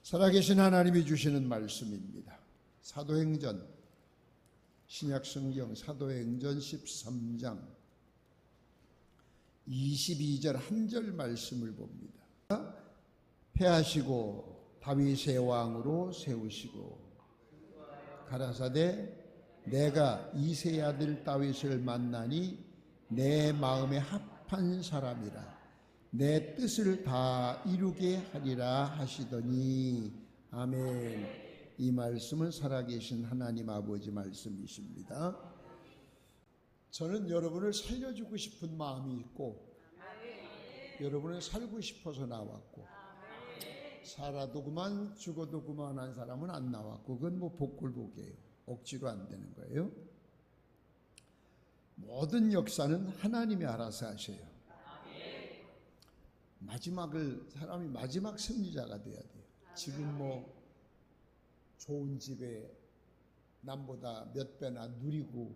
살아계신 하나님이 주시는 말씀입니다. 사도행전, 신약성경 사도행전 13장 22절 한 절 말씀을 봅니다. 패하시고 다윗의 왕으로 세우시고 가라사대 내가 이새의 아들 다윗을 만나니 내 마음에 합한 사람이라 내 뜻을 다 이루게 하리라 하시더니 아멘. 이 말씀은 살아계신 하나님 아버지 말씀이십니다. 저는 여러분을 살려주고 싶은 마음이 있고 여러분을 살고 싶어서 나왔고 살아도 그만 죽어도 그만한 사람은 안 나왔고 그건 뭐 복골복이에요. 억지로 안 되는 거예요. 모든 역사는 하나님이 알아서 하셔요. 사람이 마지막 승리자가 돼야 돼요. 지금 뭐 좋은 집에 남보다 몇 배나 누리고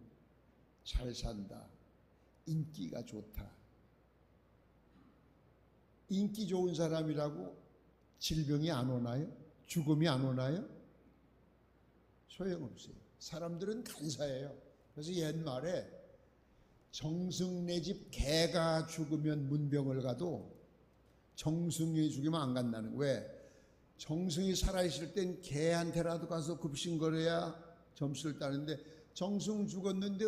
잘 산다. 인기가 좋다. 인기 좋은 사람이라고 질병이 안 오나요? 죽음이 안 오나요? 소용없어요. 사람들은 간사해요. 그래서 옛말에 정승네 집 개가 죽으면 문병을 가도 정승이 죽으면 안 간다는. 왜? 정승이 살아있을 땐 개한테라도 가서 급신거려야 점수를 따는데 정승 죽었는데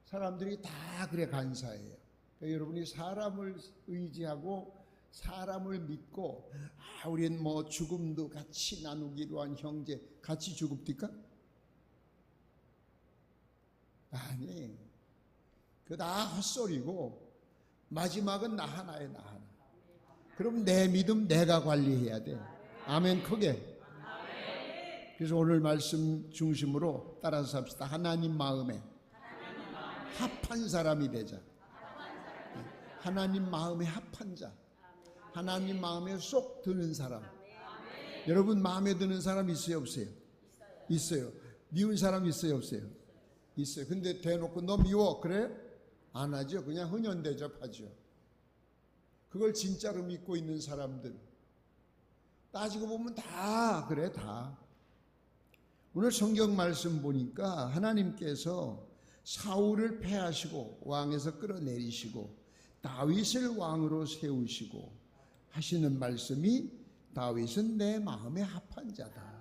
사람들이 다 그래 간사해요. 그러니까 여러분이 사람을 의지하고 사람을 믿고 우린 뭐 죽음도 같이 나누기로 한 형제 같이 죽읍니까? 아니, 그거 다 헛소리고 마지막은 나 하나에 나 하나. 그럼 내 믿음 내가 관리해야 돼. 아멘. 크게. 그래서 오늘 말씀 중심으로 따라서 합시다. 하나님 마음에 합한 사람이 되자. 하나님 마음에 합한 자. 하나님 마음에 쏙 드는 사람. 여러분 마음에 드는 사람 있어요 없어요? 있어요. 미운 사람 있어요 없어요? 있어요. 근데 대놓고 너 미워 그래? 안 하죠. 그냥 흔연대접하죠. 그걸 진짜로 믿고 있는 사람들 따지고 보면 다 그래. 다. 오늘 성경 말씀 보니까 하나님께서 사울을 패하시고 왕에서 끌어내리시고 다윗을 왕으로 세우시고 하시는 말씀이 다윗은 내 마음에 합한 자다.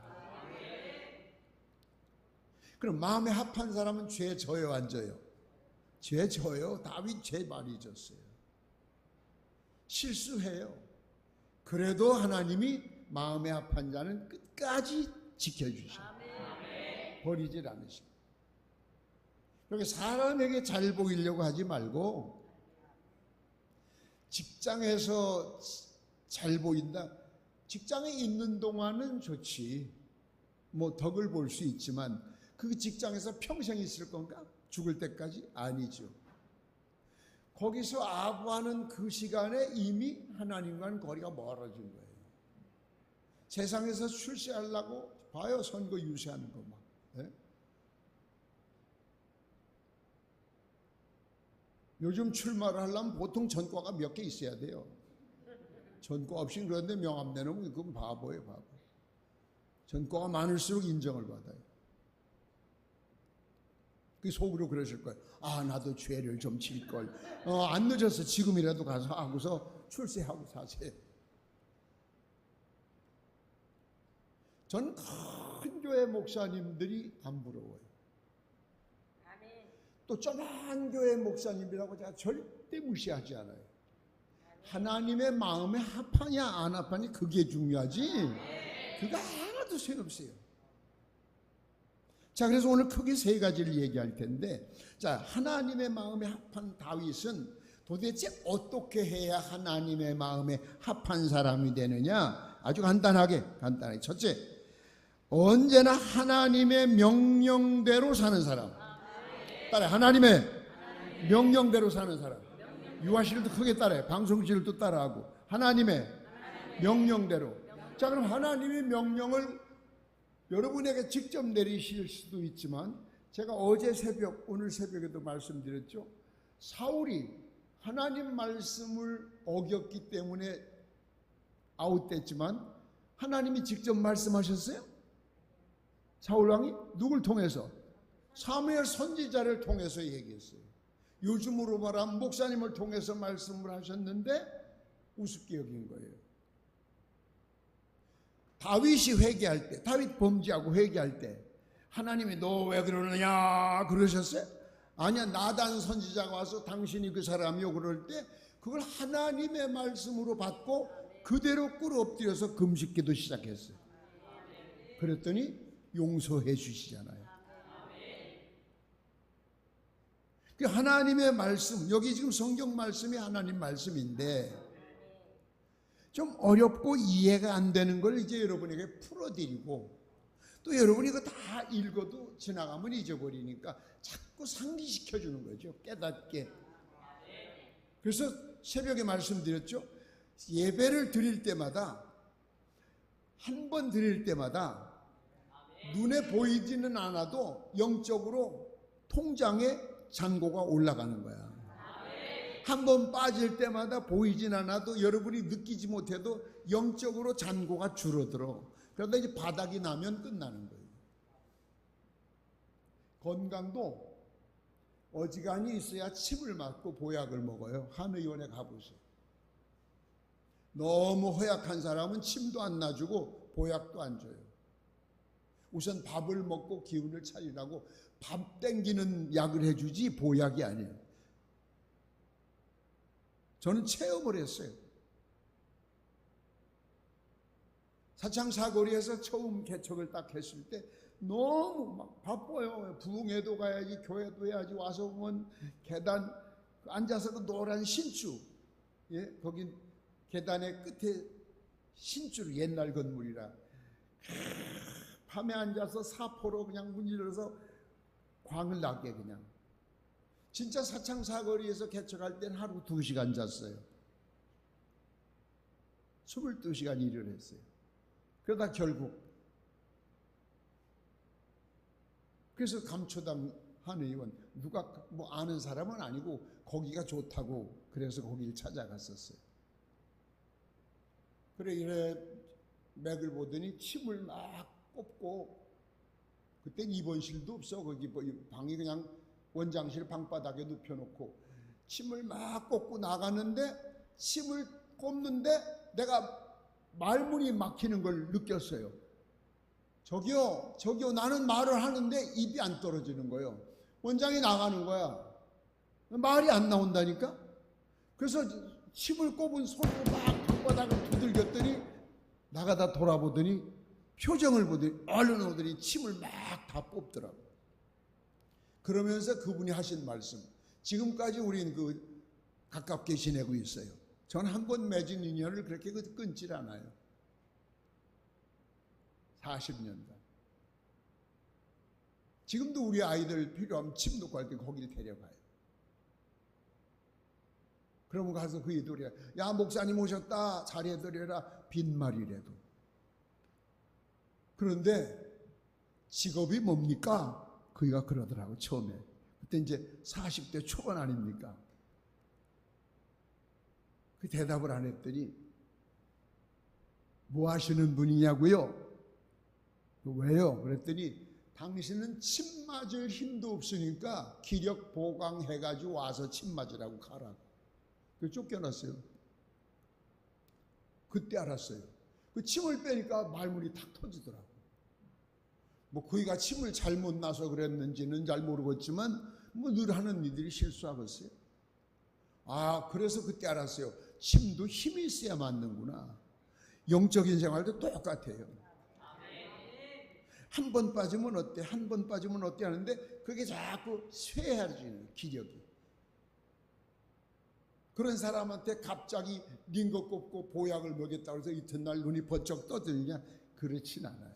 그럼 마음에 합한 사람은 죄 져요 안 져요? 죄 져요. 다윗 죄 많이 졌어요. 실수해요. 그래도 하나님이 마음에 합한 자는 끝까지 지켜주셔요. 버리질 않으셔요. 그렇게 사람에게 잘 보이려고 하지 말고 직장에서 잘 보인다. 직장에 있는 동안은 좋지. 뭐 덕을 볼 수 있지만 그 직장에서 평생 있을 건가? 죽을 때까지? 아니죠. 거기서 아부하는 그 시간에 이미 하나님과는 거리가 멀어진 거예요. 세상에서 출세하려고 봐요. 선거 유세하는 거 막. 네? 요즘 출마를 하려면 보통 전과가 몇 개 있어야 돼요. 전과 없이 그런데 명함 내놓으면 그건 바보예요, 바보. 전과가 많을수록 인정을 받아요. 그 속으로 그러실 거예요. 나도 죄를 좀 질걸. 안 늦어서 지금이라도 가서 하고서 출세하고 사세요. 저는 큰 교회 목사님들이 안 부러워요. 또 조그만 교회 목사님이라고 제가 절대 무시하지 않아요. 하나님의 마음에 합하냐 안 합하냐 그게 중요하지. 그거 하나도 소용없어요. 자, 그래서 오늘 크게 세 가지를 얘기할 텐데, 자, 하나님의 마음에 합한 다윗은 도대체 어떻게 해야 하나님의 마음에 합한 사람이 되느냐? 아주 간단하게. 첫째, 언제나 하나님의 명령대로 사는 사람. 따라해. 하나님의 명령대로 사는 사람. 유아실도 크게 따라해. 방송실도 따라하고. 하나님의 명령대로. 자, 그럼 하나님의 명령을 여러분에게 직접 내리실 수도 있지만 제가 어제 새벽, 오늘 새벽에도 말씀드렸죠. 사울이 하나님 말씀을 어겼기 때문에 아웃됐지만 하나님이 직접 말씀하셨어요? 사울왕이 누굴 통해서? 사무엘 선지자를 통해서 얘기했어요. 요즘으로 말하면 목사님을 통해서 말씀을 하셨는데 우습게 여긴 거예요. 다윗이 회개할 때, 다윗 범죄하고 회개할 때 하나님이 너 왜 그러느냐 그러셨어요? 아니야, 나단 선지자가 와서 당신이 그 사람이요 그럴 때 그걸 하나님의 말씀으로 받고 그대로 꿇어엎드려서 금식기도 시작했어요. 그랬더니 용서해 주시잖아요. 그 하나님의 말씀, 여기 지금 성경 말씀이 하나님 말씀인데 좀 어렵고 이해가 안 되는 걸 이제 여러분에게 풀어드리고, 또 여러분이 이거 다 읽어도 지나가면 잊어버리니까 자꾸 상기시켜 주는 거죠. 깨닫게. 그래서 새벽에 말씀드렸죠. 예배를 드릴 때마다, 한 번 드릴 때마다 눈에 보이지는 않아도 영적으로 통장에 잔고가 올라가는 거야. 한 번 빠질 때마다 보이진 않아도 여러분이 느끼지 못해도 영적으로 잔고가 줄어들어. 그러다 이제 바닥이 나면 끝나는 거예요. 건강도 어지간히 있어야 침을 맞고 보약을 먹어요. 한의원에 가보세요. 너무 허약한 사람은 침도 안 놔주고 보약도 안 줘요. 우선 밥을 먹고 기운을 차리라고 밥 땡기는 약을 해주지 보약이 아니에요. 저는 체험을 했어요. 사창사거리에서 처음 개척을 딱 했을 때 너무 막 바빠요. 부흥회도 가야지, 교회도 해야지, 와서 보면 계단 앉아서 그 노란 신주, 예, 거기 계단의 끝에 신주로, 옛날 건물이라 밤에 앉아서 사포로 그냥 문질러서 광을 나게 그냥. 진짜 사창사거리에서 개척할 때는 하루 2시간 잤어요. 22시간 일을 했어요. 그러다 결국, 그래서 감초당 한의원, 누가 뭐 아는 사람은 아니고 거기가 좋다고 그래서 거기를 찾아갔었어요. 그래 이래 맥을 보더니 침을 막 꼽고, 그땐 입원실도 없어. 거기 방이 그냥 원장실 방바닥에 눕혀놓고 침을 막 꽂고 나가는데, 침을 꼽는데 내가 말문이 막히는 걸 느꼈어요. 저기요, 저기요, 나는 말을 하는데 입이 안 떨어지는 거예요. 원장이 나가는 거야. 말이 안 나온다니까. 그래서 침을 꼽은 손으로 막 방바닥을 두들겼더니 나가다 돌아보더니 표정을 보더니 얼른 오더니 침을 막 다 뽑더라고. 그러면서 그분이 하신 말씀, 지금까지 우리는 그 가깝게 지내고 있어요. 저는 한 번 맺은 인연을 그렇게 끊질 않아요. 40년간. 지금도 우리 아이들 필요하면 침 놓고 할 때 거기를 데려가요. 그러면 가서 그 이들이, 야 목사님 오셨다, 잘해드려라, 빈말이라도. 그런데 직업이 뭡니까? 그이가 그러더라고 처음에. 그때 이제 40대 초반 아닙니까? 그 대답을 안 했더니, 뭐 하시는 분이냐고요? 왜요? 그랬더니 당신은 침 맞을 힘도 없으니까 기력 보강해가지고 와서 침 맞으라고 가라고. 그 쫓겨났어요. 그때 알았어요. 그 침을 빼니까 말문이 탁 터지더라고. 뭐 그이가 침을 잘못 놔서 그랬는지는 잘 모르겠지만 뭐 늘 하는 이들이 실수하겠어요. 아, 그래서 그때 알았어요. 침도 힘이 있어야 맞는구나. 영적인 생활도 똑같아요. 한 번 빠지면 어때? 한 번 빠지면 어때? 하는데 그게 자꾸 쇠해지는 기력이. 그런 사람한테 갑자기 링거 꼽고 보약을 먹였다고 해서 이튿날 눈이 번쩍 떠드느냐? 그렇진 않아요.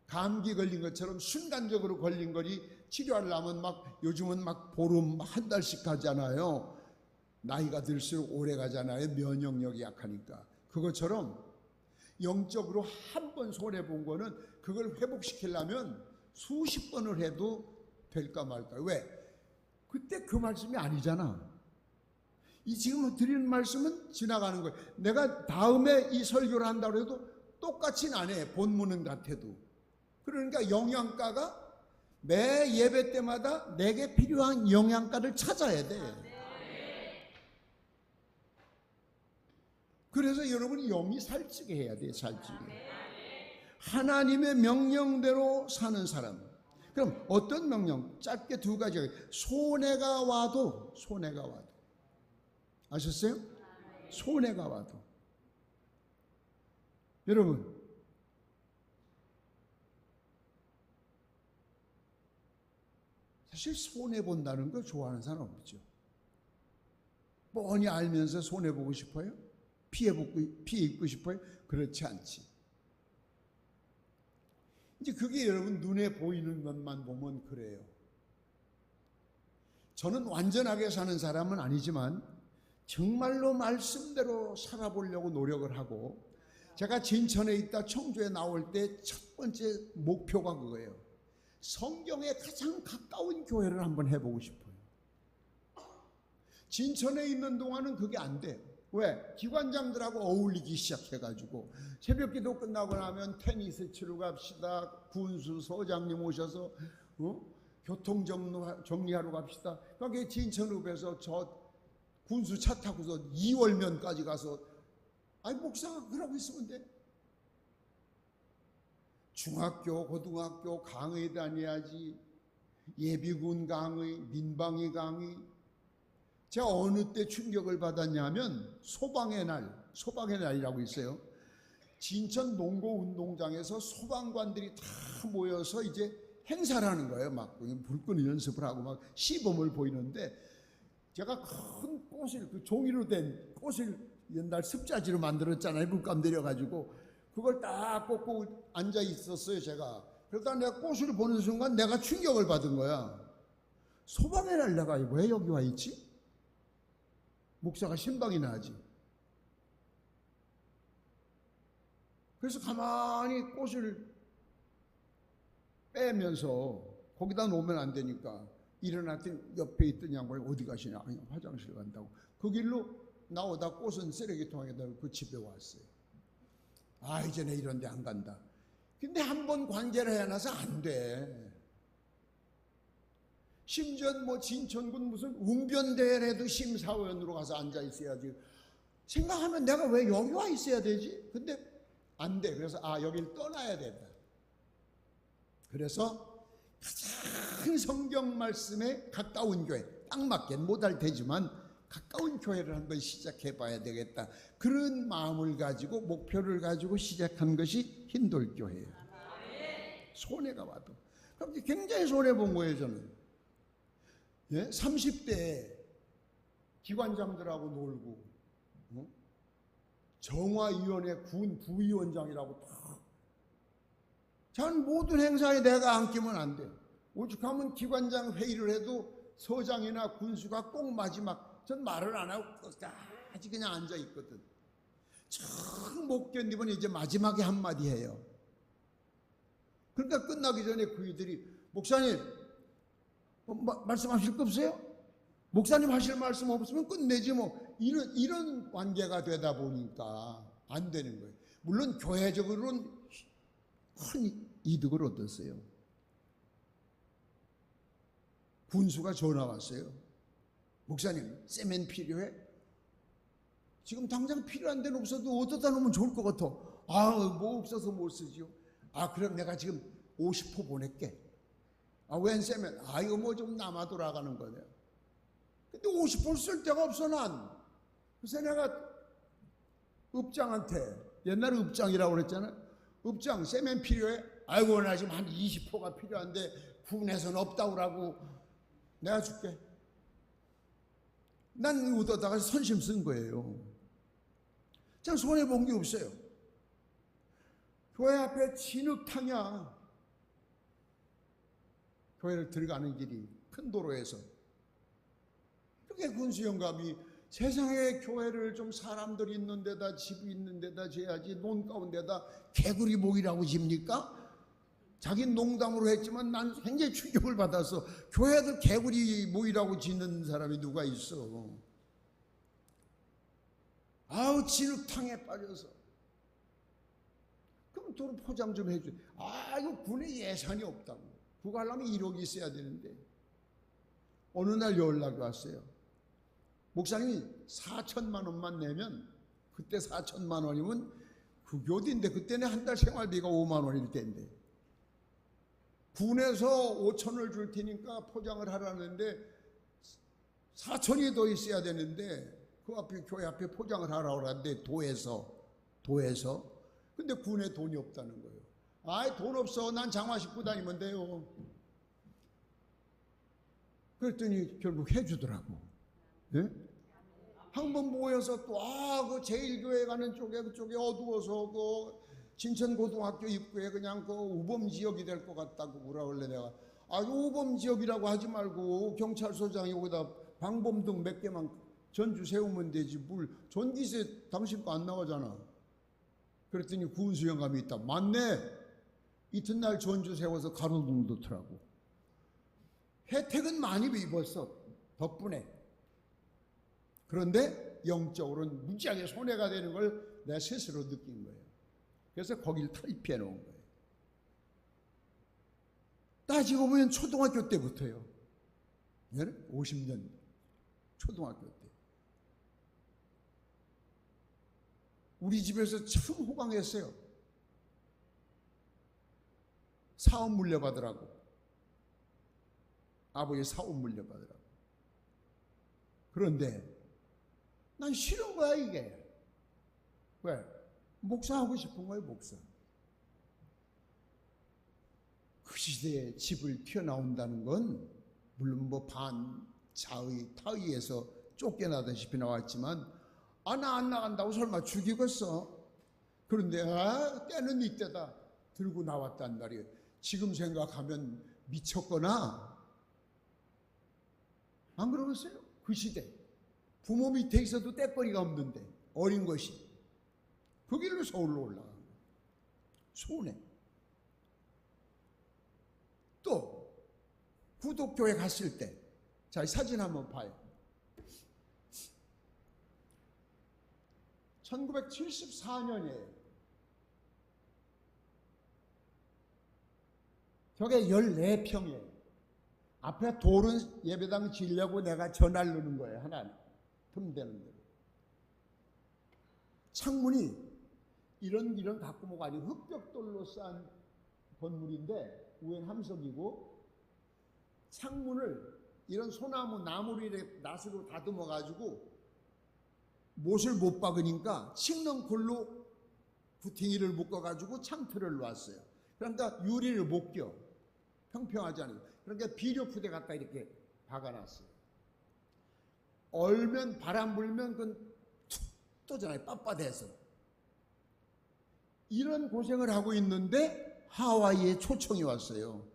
감기 걸린 것처럼 순간적으로 걸린 거리 치료하려면 막 요즘은 막 보름, 한 달씩 가잖아요. 나이가 들수록 오래 가잖아요. 면역력이 약하니까. 그것처럼 영적으로 한 번 손해본 거는 그걸 회복시키려면 수십 번을 해도 될까 말까. 왜? 그때 그 말씀이 아니잖아. 이 지금 드리는 말씀은 지나가는 거예요. 내가 다음에 이 설교를 한다고 해도 똑같이는 안 해. 본문은 같아도. 그러니까 영양가가 매 예배 때마다 내게 필요한 영양가를 찾아야 돼. 그래서 여러분이 영이 살찌게 해야 돼. 살찌게. 하나님의 명령대로 사는 사람. 그럼 어떤 명령? 짧게 두 가지. 손해가 와도 아셨어요? 손해가 와도. 여러분, 사실 손해본다는 걸 좋아하는 사람 없죠. 뻔히 알면서 손해보고 싶어요? 피해 입고 싶어요? 그렇지 않지. 이제 그게 여러분 눈에 보이는 것만 보면 그래요. 저는 완전하게 사는 사람은 아니지만 정말로 말씀대로 살아보려고 노력을 하고, 제가 진천에 있다 청주에 나올 때 첫 번째 목표가 그거예요. 성경에 가장 가까운 교회를 한번 해보고 싶어요. 진천에 있는 동안은 그게 안 돼. 왜? 기관장들하고 어울리기 시작해가지고 새벽 기도 끝나고 나면 테니스 치러 갑시다. 군수 소장님 오셔서 교통 정리하러 갑시다. 그러니까 진천읍에서 저 군수 차 타고서 이월면까지 가서, 아니 목사가 그러고 있으면 돼. 중학교, 고등학교 강의 다녀야지. 예비군 강의, 민방위 강의. 제가 어느 때 충격을 받았냐면 소방의 날이라고 있어요. 진천 농고 운동장에서 소방관들이 다 모여서 이제 행사를 하는 거예요. 막 불 끄는 연습을 하고 막 시범을 보이는데, 제가 큰 꽃을, 그 종이로 된 꽃을 옛날 습자지로 만들었잖아요. 물감 내려가지고 그걸 딱 꽂고 앉아 있었어요, 제가. 그러다 내가 꽃을 보는 순간 내가 충격을 받은 거야. 소방의 날 내가 왜 여기 와 있지? 목사가 신방이 나지. 그래서 가만히 꽃을 빼면서 거기다 놓으면 안 되니까 일어났더니 옆에 있던 양반이 어디 가시냐? 아니, 화장실 간다고. 그 길로 나오다 꽃은 쓰레기통에다 그 집에 왔어요. 아, 이제는 이런 데 안 간다. 근데 한 번 관계를 해놔서 안 돼. 심지어 뭐 진천군 무슨 웅변대회에도 심사위원으로 가서 앉아 있어야지. 생각하면 내가 왜 여기 와 있어야 되지? 근데 안 돼. 그래서 여길 떠나야 된다. 그래서 가장 성경 말씀에 가까운 교회, 딱 맞게 못할 테지만 가까운 교회를 한번 시작해 봐야 되겠다. 그런 마음을 가지고 목표를 가지고 시작한 것이 흰돌교회예요. 손해가 와도. 그럼 굉장히 손해본 거예요, 저는. 예? 30대에 기관장들하고 놀고, 정화위원회 군 부위원장이라고 다. 전 모든 행사에 내가 안 끼면 안 돼. 오죽하면 기관장 회의를 해도 서장이나 군수가 꼭 마지막, 전 말을 안 하고 끝까지 그냥 앉아 있거든. 참 못 견디면 이제 마지막에 한마디 해요. 그러니까 끝나기 전에 그이들이, 목사님 말씀하실 거 없어요? 목사님 하실 말씀 없으면 끝내지 뭐. 이런 관계가 되다 보니까 안 되는 거예요. 물론 교회적으로는 큰 이득을 얻었어요. 군수가 전화 왔어요. 목사님, 세멘 필요해? 지금 당장 필요한 데는 없어도 어디다 놓으면 좋을 것 같아. 뭐 없어서 못 쓰지요. 그럼 내가 지금 50포 보낼게. 웬 세멘? 이거 뭐 좀 남아 돌아가는 거네. 근데 50포를 쓸 데가 없어, 난. 그래서 내가 읍장한테, 옛날에 읍장이라고 그랬잖아. 읍장, 세멘 필요해? 아이고, 나 지금 한 20포가 필요한데 군에서는 없다고 그러고 내가 줄게. 난 얻어다가 선심 쓴 거예요. 참 손해본 게 없어요. 교회 앞에 진흙탕이야. 교회를 들어가는 길이 큰 도로에서. 그게 군수영감이 세상에 교회를 좀 사람들이 있는 데다, 집이 있는 데다 지어야지, 논 가운데다 개구리 모이라고 집니까? 자긴 농담으로 했지만 난 굉장히 충격을 받아서, 교회들 개구리 모이라고 짓는 사람이 누가 있어. 아우 진흙탕에 빠져서. 그럼 도로 포장 좀 해줘. 아 이거 군에 예산이 없다고. 그거 하려면 1억이 있어야 되는데. 어느 날 연락이 왔어요. 목사님이 4천만 원만 내면, 그때 4천만 원이면 그게 어딘데, 그때는 한 달 생활비가 5만 원일 때인데, 군에서 5천을 줄 테니까 포장을 하라는데 4천이 더 있어야 되는데, 그 앞에 교회 앞에 포장을 하라고 하는데 도에서 근데 군에 돈이 없다는 거예요. 아이 돈 없어, 난 장화 신고 다니면 돼요. 그랬더니 결국 해주더라고. 네? 한번 모여서 또 그 제일교회 가는 쪽에, 그쪽에 어두워서 그 진천고등학교 입구에 그냥 그 우범지역이 될 것 같다고 뭐라 그래. 내가 우범지역이라고 하지 말고 경찰서장이 여기다 방범등 몇 개만 전주 세우면 되지, 뭘 전기세 당신 거 안 나가잖아. 그랬더니 군수영감이 있다. 맞네. 이튿날 전주 세워서 가로등 넣더라고. 혜택은 많이 입었어, 덕분에. 그런데 영적으로는 무지하게 손해가 되는 걸 내가 스스로 느낀 거예요. 그래서 거길 탈피해 놓은 거예요. 따지고 보면 초등학교 때부터요. 50년 초등학교 때. 우리 집에서 참 호강했어요. 사업 물려받으라고. 아버지 사업 물려받으라고. 그런데 난 싫은 거야 이게. 왜? 목사하고 싶은 거예요, 목사. 그 시대에 집을 튀어나온다는 건 물론 뭐 반자의 타의에서 쫓겨나다시피 나왔지만, 나 안 나간다고 설마 죽이겠어? 그런데 때는 이때다 들고 나왔단 말이에요. 지금 생각하면 미쳤거나 안 그러겠어요? 그 시대 부모 밑에 있어도 떼거리가 없는데 어린 것이 그 길로 서울로 올라간 거예요. 손해. 또 구독교회 갔을 때, 자, 사진 한번 봐요. 1974년이에요. 저게 14평이에요. 앞에 돌은 예배당 지으려고 내가 전화를 넣는 거예요. 하나 틈되는 대로. 창문이 이런 가꾸모가 아니고 흑벽돌로 쌓은 건물인데 위엔 함석이고, 창문을 이런 소나무 나무를 낫으로 다듬어 가지고 못을 못 박으니까 칡렁골로 구팅이를 묶어 가지고 창틀을 놨어요. 그러니까 유리를 못 껴. 평평하지 않아요. 그러니까 비료푸대 갖다 이렇게 박아놨어요. 얼면 바람 불면 그건 툭 떠잖아요. 빳빳해서. 이런 고생을 하고 있는데 하와이에 초청이 왔어요.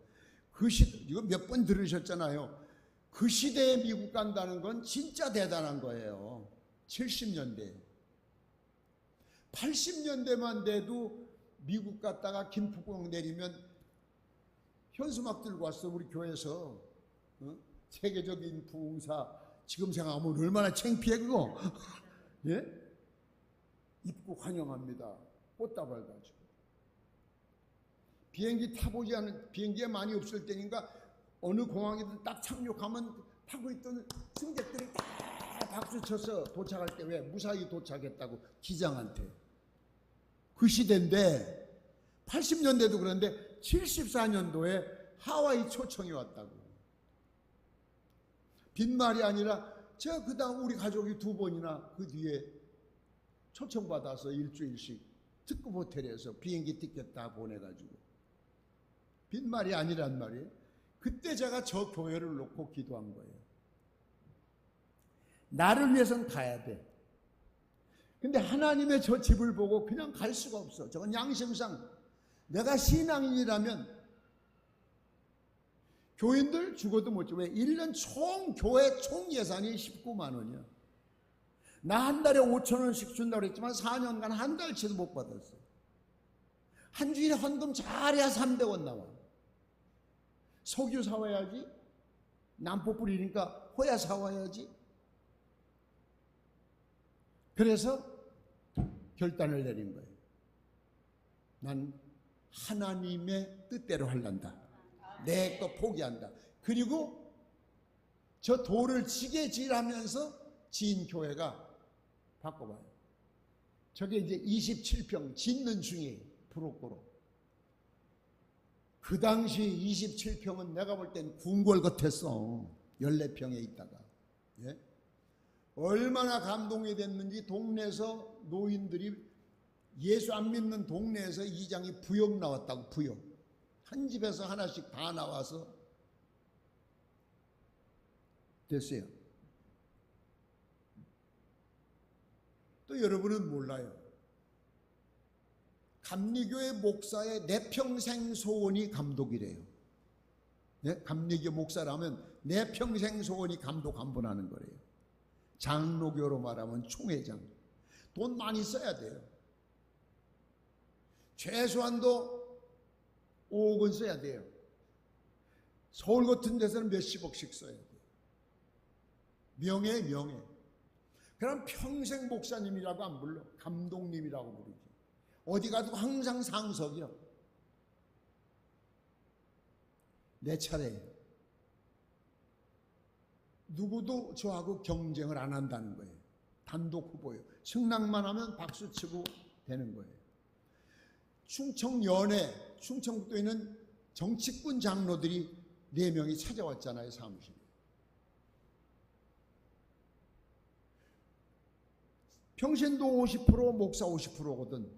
그 시대, 이거 몇 번 들으셨잖아요. 그 시대에 미국 간다는 건 진짜 대단한 거예요. 70년대. 80년대만 돼도 미국 갔다가 김포공 내리면 현수막 들고 왔어, 우리 교회에서. 세계적인 부흥사. 지금 생각하면 얼마나 창피해 그거. 예? 입국 환영합니다. 꽃다발 가지고. 비행기 타보지 않은, 비행기가 많이 없을 때니까 어느 공항이든 딱 착륙하면 타고 있던 승객들이 다 박수 쳐서 도착할 때 왜 무사히 도착했다고 기장한테. 그 시대인데 80년대도 그런데 74년도에 하와이 초청이 왔다고. 빈말이 아니라 제가 그다음 우리 가족이 2번이나 그 뒤에 초청받아서 일주일씩 특급 호텔에서 비행기 티켓 다 보내가지고. 빈말이 아니란 말이에요. 그때 제가 저 교회를 놓고 기도한 거예요. 나를 위해서는 가야 돼. 근데 하나님의 저 집을 보고 그냥 갈 수가 없어. 저건 양심상 내가 신앙인이라면 교인들 죽어도 못 줘. 왜? 1년 교회 총 예산이 19만 원이야. 나 한 달에 5천 원씩 준다고 그랬지만 4년간 한 달치도 못 받았어. 한 주일에 헌금 잘해야 300원 나와. 석유 사와야지. 난포 뿌리니까 호야 사와야지. 그래서 결단을 내린 거예요. 난 하나님의 뜻대로 할란다. 내 거 포기한다. 그리고 저 돌을 지게 지으면서 지은 교회가 바꿔봐요. 저게 이제 27평 짓는 중에 부록고로. 그 당시 27평은 내가 볼 땐 궁궐 같았어. 14평에 있다가. 예? 얼마나 감동이 됐는지 동네에서 노인들이 예수 안 믿는 동네에서 이장이 부역 나왔다고. 부역. 한 집에서 하나씩 다 나와서 됐어요. 또 여러분은 몰라요. 감리교회 목사의 내 평생 소원이 감독이래요. 네? 감리교 목사라면 내 평생 소원이 감독 한 번 하는 거래요. 장로교로 말하면 총회장. 돈 많이 써야 돼요. 최소한도 5억은 써야 돼요. 서울 같은 데서는 몇십억씩 써야 돼요. 명예. 그럼 평생 목사님이라고 안 불러. 감독님이라고 부르지. 어디 가도 항상 상석이요. 내 차례예요. 누구도 저하고 경쟁을 안 한다는 거예요. 단독 후보예요. 승낙만 하면 박수 치고 되는 거예요. 충청연회, 충청북도에 있는 정치꾼 장로들이 4명이 찾아왔잖아요, 사무실에. 평신도 50%, 목사 50%거든,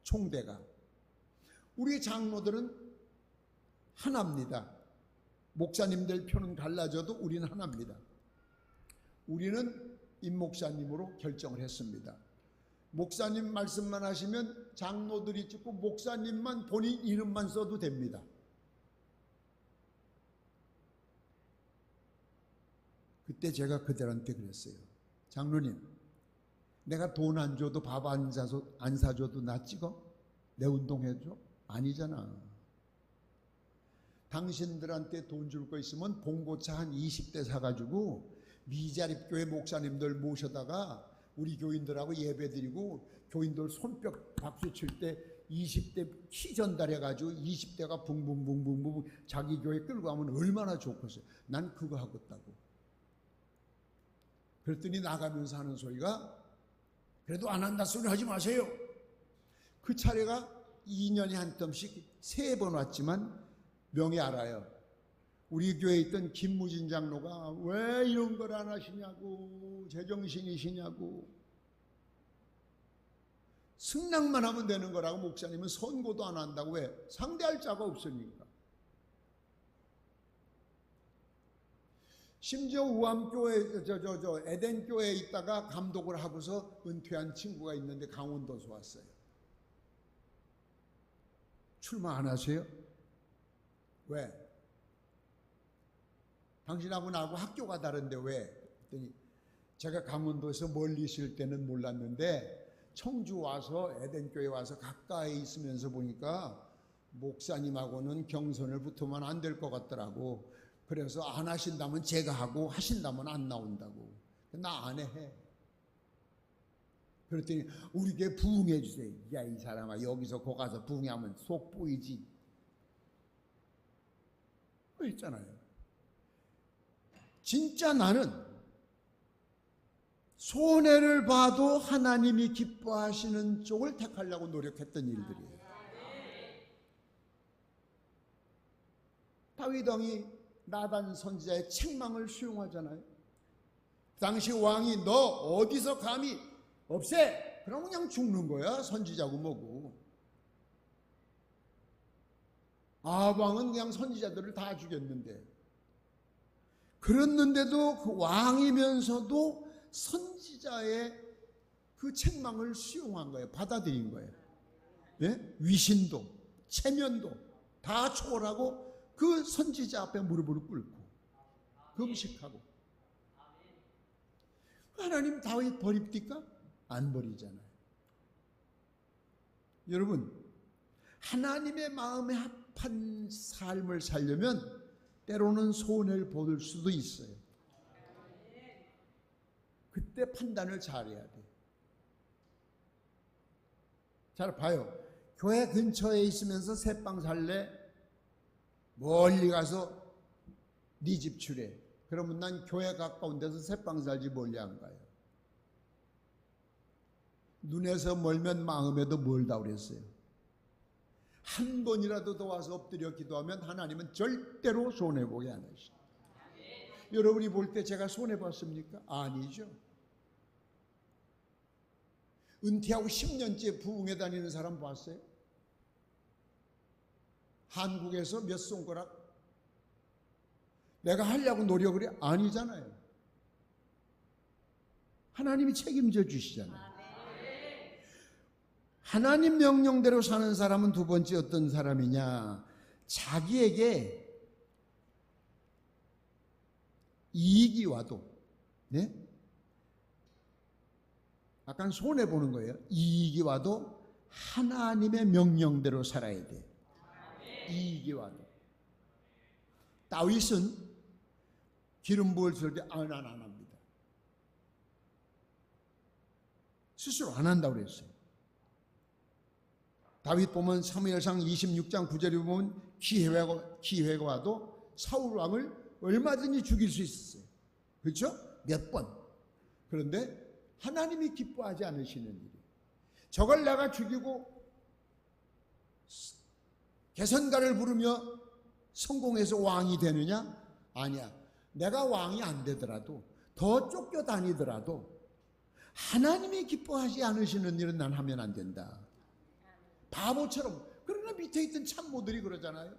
총대가. 우리 장로들은 하나입니다. 목사님들 표는 갈라져도 우리는 하나입니다. 우리는 임 목사님으로 결정을 했습니다. 목사님 말씀만 하시면 장로들이 찍고 목사님만 본인 이름만 써도 됩니다. 그때 제가 그들한테 그랬어요. 장로님, 내가 돈 안 줘도 밥 안 사줘도 나 찍어? 내 운동해줘? 아니잖아. 당신들한테 돈 줄 거 있으면 봉고차 한 20대 사가지고 미자립교회 목사님들 모셔다가 우리 교인들하고 예배드리고 교인들 손뼉 박수 칠 때 20대 키 전달해가지고 20대가 붕붕붕붕붕 자기 교회 끌고 가면 얼마나 좋겠어요. 난 그거 하겠다고. 그랬더니 나가면서 하는 소리가 그래도 안 한다 소리 하지 마세요. 그 차례가 2년에 한 텀씩 3번 왔지만 명예 알아요. 우리 교회에 있던 김무진 장로가 왜 이런 걸 안 하시냐고, 제정신이시냐고. 승낙만 하면 되는 거라고 목사님은 선고도 안 한다고. 왜? 상대할 자가 없으니까. 심지어 우암교회, 에덴교회에 있다가 감독을 하고서 은퇴한 친구가 있는데 강원도에서 왔어요. 출마 안 하세요? 왜? 당신하고 나하고 학교가 다른데 왜? 그랬더니 제가 강원도에서 멀리 있을 때는 몰랐는데 청주 와서 에덴교회 와서 가까이 있으면서 보니까 목사님하고는 경선을 붙으면 안 될 것 같더라고. 그래서 안 하신다면 제가 하고 하신다면 안 나온다고. 나 안 해. 그랬더니 우리 교회 부흥해 주세요. 야, 이 사람아, 여기서 거 가서 부흥하면 속 보이지. 있잖아요. 진짜 나는 손해를 봐도 하나님이 기뻐하시는 쪽을 택하려고 노력했던 일들이에요. 다윗 왕이 나단 선지자의 책망을 수용하잖아요. 당시 왕이 너 어디서 감히 없애? 그럼 그냥 죽는 거야. 선지자고 뭐고. 아방은 그냥 선지자들을 다 죽였는데, 그랬는데도 그 왕이면서도 선지자의 그 책망을 수용한 거예요. 받아들인 거예요. 예? 위신도 체면도 다 초월하고 그 선지자 앞에 무릎을 꿇고 금식하고. 하나님 다윗 버립니까? 안 버리잖아요. 여러분, 하나님의 마음에 합한 삶을 살려면 때로는 손해를 볼 수도 있어요. 그때 판단을 잘해야 돼요. 잘 봐요. 교회 근처에 있으면서 새빵 살래? 멀리 가서 네 집 주래. 그러면 난 교회 가까운 데서 새빵 살지 멀리 안 가요. 눈에서 멀면 마음에도 멀다 그랬어요. 한 번이라도 더 와서 엎드려 기도하면 하나님은 절대로 손해보게 안 하시죠. 여러분이 볼 때 제가 손해봤습니까? 아니죠. 은퇴하고 10년째 부흥회 다니는 사람 봤어요? 한국에서 몇 손가락? 내가 하려고 노력을 해? 아니잖아요. 하나님이 책임져 주시잖아요. 하나님 명령대로 사는 사람은 두 번째 어떤 사람이냐? 자기에게 이익이 와도, 네? 약간 손해보는 거예요. 이익이 와도 하나님의 명령대로 살아야 돼. 이익이 와도. 다윗은 기름 부을 때 안 합니다. 스스로 안 한다고 그랬어요. 다윗 보면 사무엘상 26장 9절에 보면 기회가 와도 사울 왕을 얼마든지 죽일 수 있었어요. 그렇죠? 몇 번. 그런데 하나님이 기뻐하지 않으시는 일이, 저걸 내가 죽이고 개선가를 부르며 성공해서 왕이 되느냐? 아니야. 내가 왕이 안 되더라도, 더 쫓겨다니더라도 하나님이 기뻐하지 않으시는 일은 난 하면 안 된다. 바보처럼. 그러나 밑에 있던 참모들이 그러잖아요.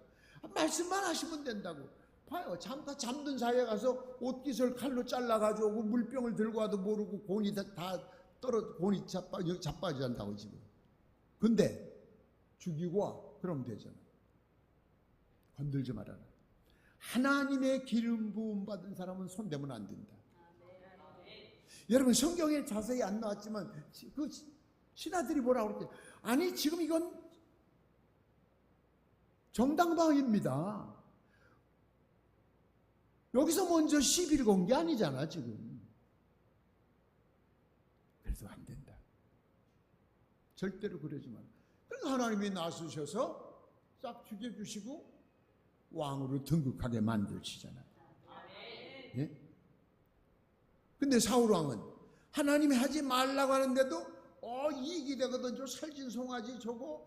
말씀만 하시면 된다고. 봐요. 잠깐 잠든 사이에 가서 옷깃을 칼로 잘라가지고 물병을 들고 와도 모르고 곤이 곤이 자빠진다고 지금. 근데 죽이고 와. 그러면 되잖아. 건들지 말아라. 하나님의 기름 부음 받은 사람은 손대면 안 된다. 여러분 성경에 자세히 안 나왔지만 그 신하들이 뭐라고 그랬지? 아니 지금 이건 정당방위입니다. 여기서 먼저 시비를 건 게 아니잖아 지금. 그래도 안 된다. 절대로 그러지 마라. 그래서 하나님이 나서셔서 싹 죽여주시고 왕으로 등극하게 만드시잖아요. 예? 근데 사울 왕은 하나님이 하지 말라고 하는데도 이익이 되거든. 저 살찐 송아지 저거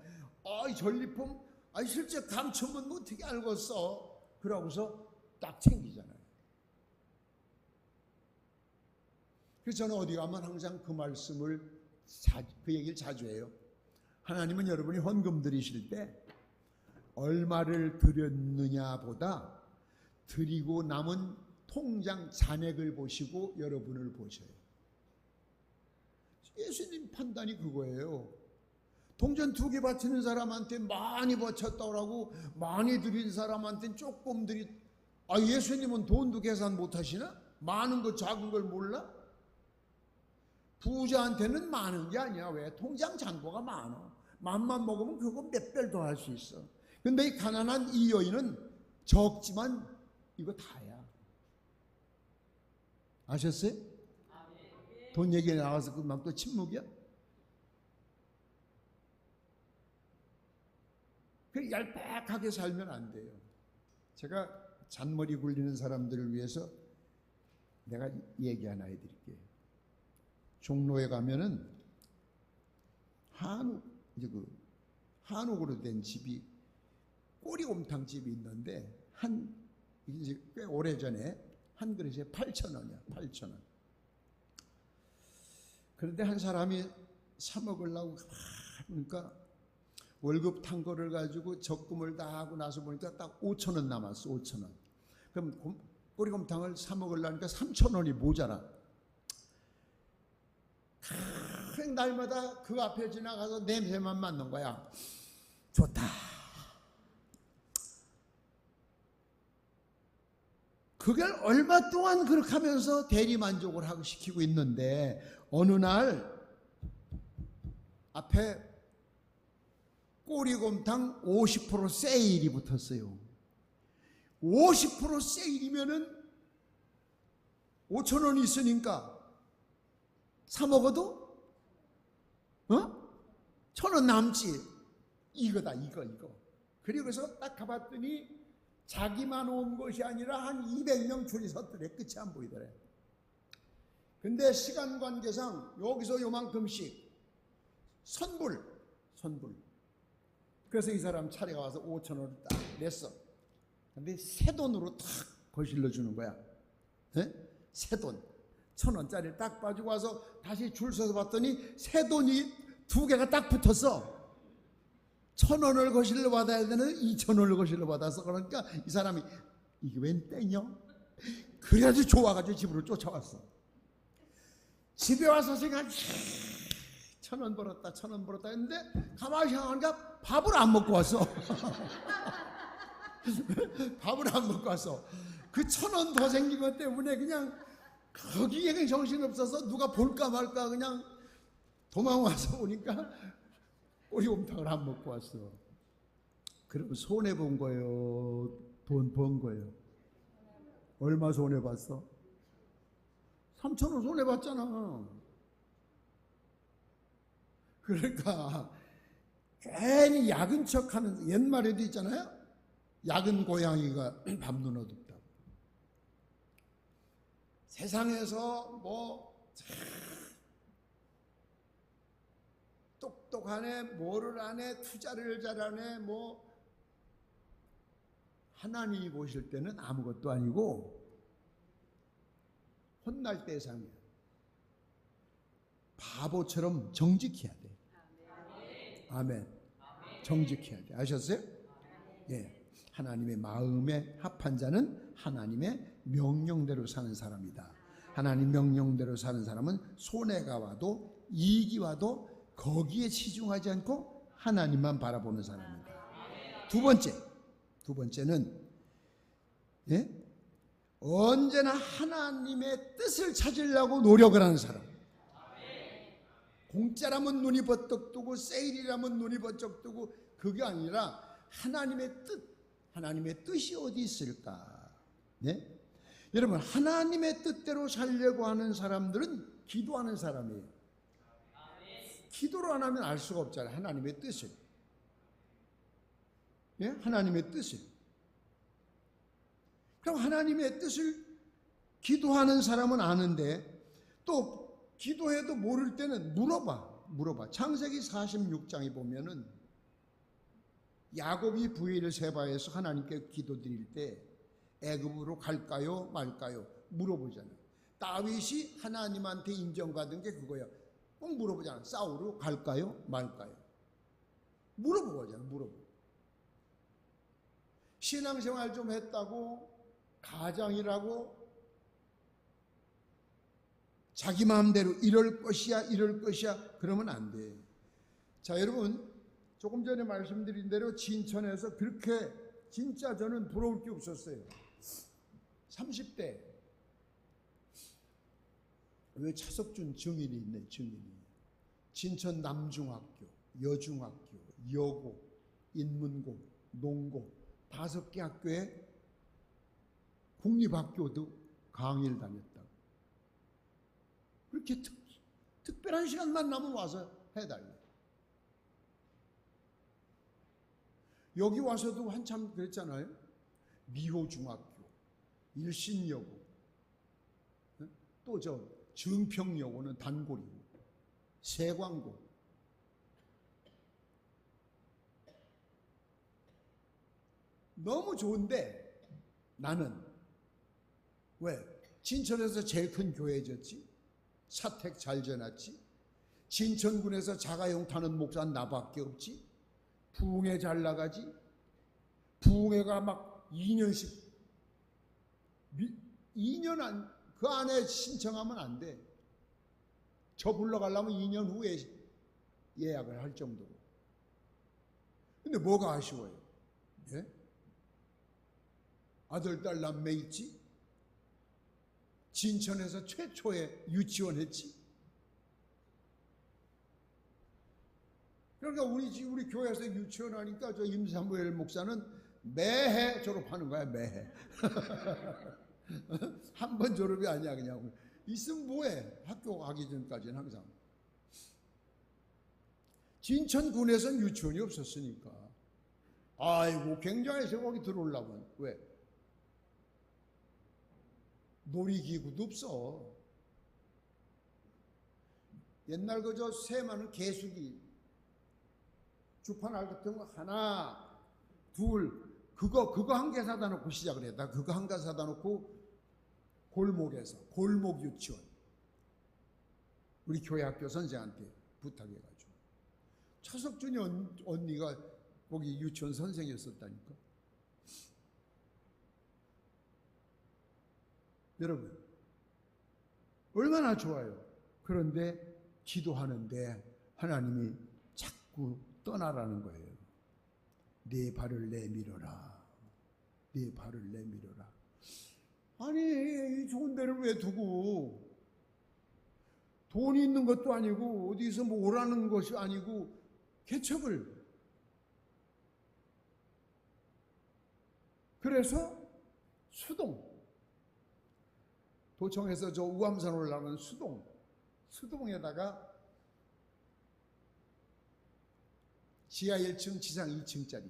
이 전리품 실제 감춰면 어떻게 알겠어. 그러고서 딱 챙기잖아요. 그래서 저는 어디 가면 항상 그 말씀을 그 얘기를 자주 해요. 하나님은 여러분이 헌금 드리실 때 얼마를 드렸느냐 보다 드리고 남은 통장 잔액을 보시고 여러분을 보셔요. 예수님 판단이 그거예요. 동전 2개 바치는 사람한테 많이 바쳤다고 많이 드린 사람한테는 조금 예수님은 돈도 계산 못 하시나? 많은 거 작은 걸 몰라? 부자한테는 많은 게 아니야. 왜? 통장 잔고가 많아. 맘만 먹으면 그거 몇 별 더 할 수 있어. 근데 이 가난한 이 여인은 적지만 이거 다야. 아셨어요? 돈 얘기 나와서 금방 또 침묵이야? 그 얄팍하게 살면 안 돼요. 제가 잔머리 굴리는 사람들을 위해서 내가 얘기 하나 해드릴게요. 종로에 가면은 한옥으로 된 집이 꼬리곰탕 집이 있는데 이제 꽤 오래전에 한 그릇에 8,000원이야. 8,000원. 그런데 한 사람이 사 먹으려고 그러니까 월급 탄 거를 가지고 적금을 다 하고 나서 보니까 딱 5,000원 남았어. 5,000원. 그럼 꼬리곰탕을 사 먹으려니까 3,000원이 모자라. 날마다 그 앞에 지나가서 냄새만 맡는 거야. 좋다. 그걸 얼마 동안 그렇게 하면서 대리만족을 하고 시키고 있는데 어느 날 앞에 꼬리곰탕 50% 세일이 붙었어요. 50% 세일이면은 5,000원이 있으니까 사 먹어도 1,000 1,000원 남지. 이거다, 이거. 그리고서 딱 가봤더니 자기만 온 것이 아니라 한 200명 줄이 섰더래. 끝이 안 보이더래. 근데 시간 관계상 여기서 요만큼씩 선불. 그래서 이 사람 차례가 와서 5,000원을 딱 냈어. 근데 새 돈으로 탁 거실러 주는 거야. 네? 새 돈. 1,000원짜리를 딱 빠지고 와서 다시 줄 서서 봤더니 새 돈이 2개가 딱 붙었어. 1,000원을 거실러 받아야 되는 2,000원을 거실러 받아서. 그러니까 이 사람이 이게 웬 땡이요? 그래가지고 좋아가지고 집으로 쫓아왔어. 집에 와서 생각 1,000원 벌었다 했는데 가만히 생각하니까 밥을 안 먹고 왔어. 밥을 안 먹고 왔어. 그 1,000원 더 생긴 것 때문에 그냥 거기에 그냥 정신없어서 누가 볼까 말까 그냥 도망와서 오니까 꼬리곰탕을 안 먹고 왔어. 그러면 손해본 거예요? 돈 번 거예요? 얼마 손해봤어? 3,000원 손해봤잖아. 그러니까 괜히 약은 척하는, 옛말에도 있잖아요. 약은 고양이가 밥 눈 어둡다고. 세상에서 뭐 똑똑하네, 뭐를 하네, 투자를 잘하네, 뭐 하나님이 보실 때는 아무것도 아니고 혼날 대상이야. 바보처럼 정직해야 돼. 아멘. 정직해야 돼. 아셨어요? 예. 하나님의 마음에 합한 자는 하나님의 명령대로 사는 사람이다. 하나님 명령대로 사는 사람은 손해가 와도 이익이 와도 거기에 치중하지 않고 하나님만 바라보는 사람입니다. 두 번째는 언제나 하나님의 뜻을 찾으려고 노력을 하는 사람. 공짜라면 눈이 버쩍 뜨고 세일이라면 눈이 버쩍 뜨고, 그게 아니라 하나님의 뜻, 하나님의 뜻이 어디 있을까? 네? 여러분, 하나님의 뜻대로 살려고 하는 사람들은 기도하는 사람이에요. 기도를 안 하면 알 수가 없잖아요. 하나님의 뜻을. 예? 하나님의 뜻을. 그럼 하나님의 뜻을 기도하는 사람은 아는데, 또 기도해도 모를 때는 물어봐. 창세기 46장에 보면은 야곱이 부엘을 세바에서 하나님께 기도드릴 때 애굽으로 갈까요 말까요 물어보잖아요. 다윗이 하나님한테 인정받은 게 그거야. 꼭 물어보잖아. 사울로 갈까요 말까요? 물어보잖아. 신앙생활 좀 했다고, 가장이라고 자기 마음대로 이럴 것이야 그러면 안 돼. 자, 여러분, 조금 전에 말씀드린 대로 진천에서 그렇게 진짜 저는 부러울 게 없었어요. 30대 왜 차석준 증인이 있네. 증인이 진천 남중학교, 여중학교, 여고, 인문고, 농고 5개 학교에 국립학교도 강의를 다녔다. 그렇게 특별한 시간만 나면 와서 해달래. 여기 와서도 한참 그랬잖아요. 미호중학교, 일신여고, 또 저 증평여고는 단골이고, 세광고. 너무 좋은데 나는 왜? 진천에서 제일 큰 교회졌지? 사택 잘 지어놨지? 진천군에서 자가용 타는 목사는 나밖에 없지? 부흥회 잘 나가지? 부흥회가 막 2년씩 2년 그 안에 신청하면 안 돼. 저 불러가려면 2년 후에 예약을 할 정도로. 근데 뭐가 아쉬워요? 예? 아들, 딸, 남매 있지? 진천에서 최초의 유치원 했지? 그러니까 우리 교회에서 유치원 하니까 저 임사무엘 목사는 매해 졸업하는 거야, 매해. 한 번 졸업이 아니야, 그냥. 있으면 뭐해? 학교 가기 전까지는 항상. 진천군에선 유치원이 없었으니까. 아이고, 굉장해서 거기 들어오려면. 왜? 놀이기구도 없어. 옛날 그저 세마는 개수기, 주판알 같은 거 하나, 둘, 그거 한 개 사다 놓고 시작을 했다. 그거 한 개 사다 놓고 골목에서, 골목 유치원. 우리 교회 학교 선생한테 부탁해가지고. 차석준이 언니가 거기 유치원 선생이었었다니까. 여러분, 얼마나 좋아요. 그런데 기도하는데 하나님이 자꾸 떠나라는 거예요. 네 발을 내밀어라. 네 발을 내밀어라. 아니, 이 좋은 데를 왜 두고, 돈이 있는 것도 아니고 어디서 뭐 오라는 것이 아니고 개척을. 그래서 도청에서 저 우암산 올라가는 수동에다가 지하 1층 지상 2층짜리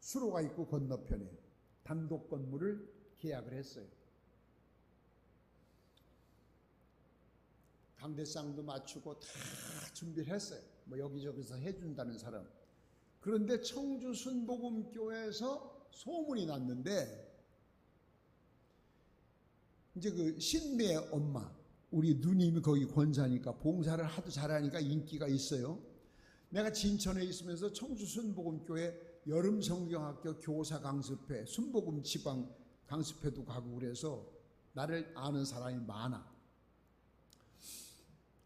수로가 있고 건너편에 단독 건물을 계약을 했어요. 강대상도 맞추고 다 준비를 했어요. 뭐 여기저기서 해준다는 사람. 그런데 청주 순복음교회에서 소문이 났는데, 이제 그 신미의 엄마, 우리 누님이 거기 권사니까 봉사를 하도 잘하니까 인기가 있어요. 내가 진천에 있으면서 청주 순복음교회 여름 성경학교 교사 강습회, 순복음 지방 강습회도 가고 그래서 나를 아는 사람이 많아.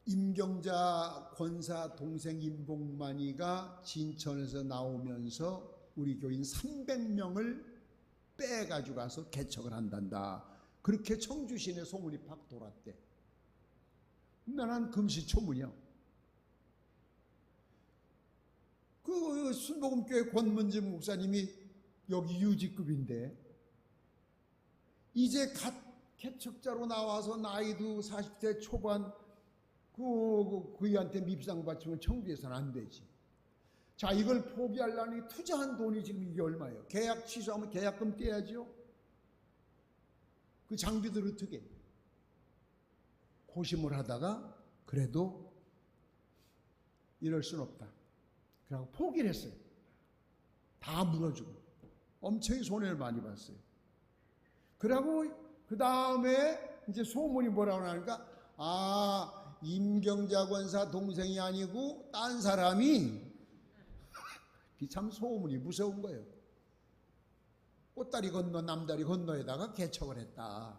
임경자 권사 동생 임봉만이가 진천에서 나오면서 우리 교인 300명을 빼가지고 가서 개척을 한단다. 그렇게 청주 시내 소문이 팍 돌았대. 나는 금시초문이야. 그 순복음교회 권문진 목사님이 여기 유지급인데 이제 갓 개척자로 나와서 나이도 40대 초반 그이한테 밉상 바치면 청주에서는 안 되지. 자, 이걸 포기하려니 투자한 돈이 지금 이게 얼마예요? 계약 취소하면 계약금 떼야죠. 그 장비들 어떻게? 고심을 하다가 그래도 이럴 순 없다. 그러고 포기를 했어요. 다 무너지고 엄청히 손해를 많이 봤어요. 그러고 그 다음에 이제 소문이 뭐라고 하니까, 임경자 권사 동생이 아니고 딴 사람이, 참 소문이 무서운 거예요. 꽃다리 건너 남다리 건너에다가 개척을 했다.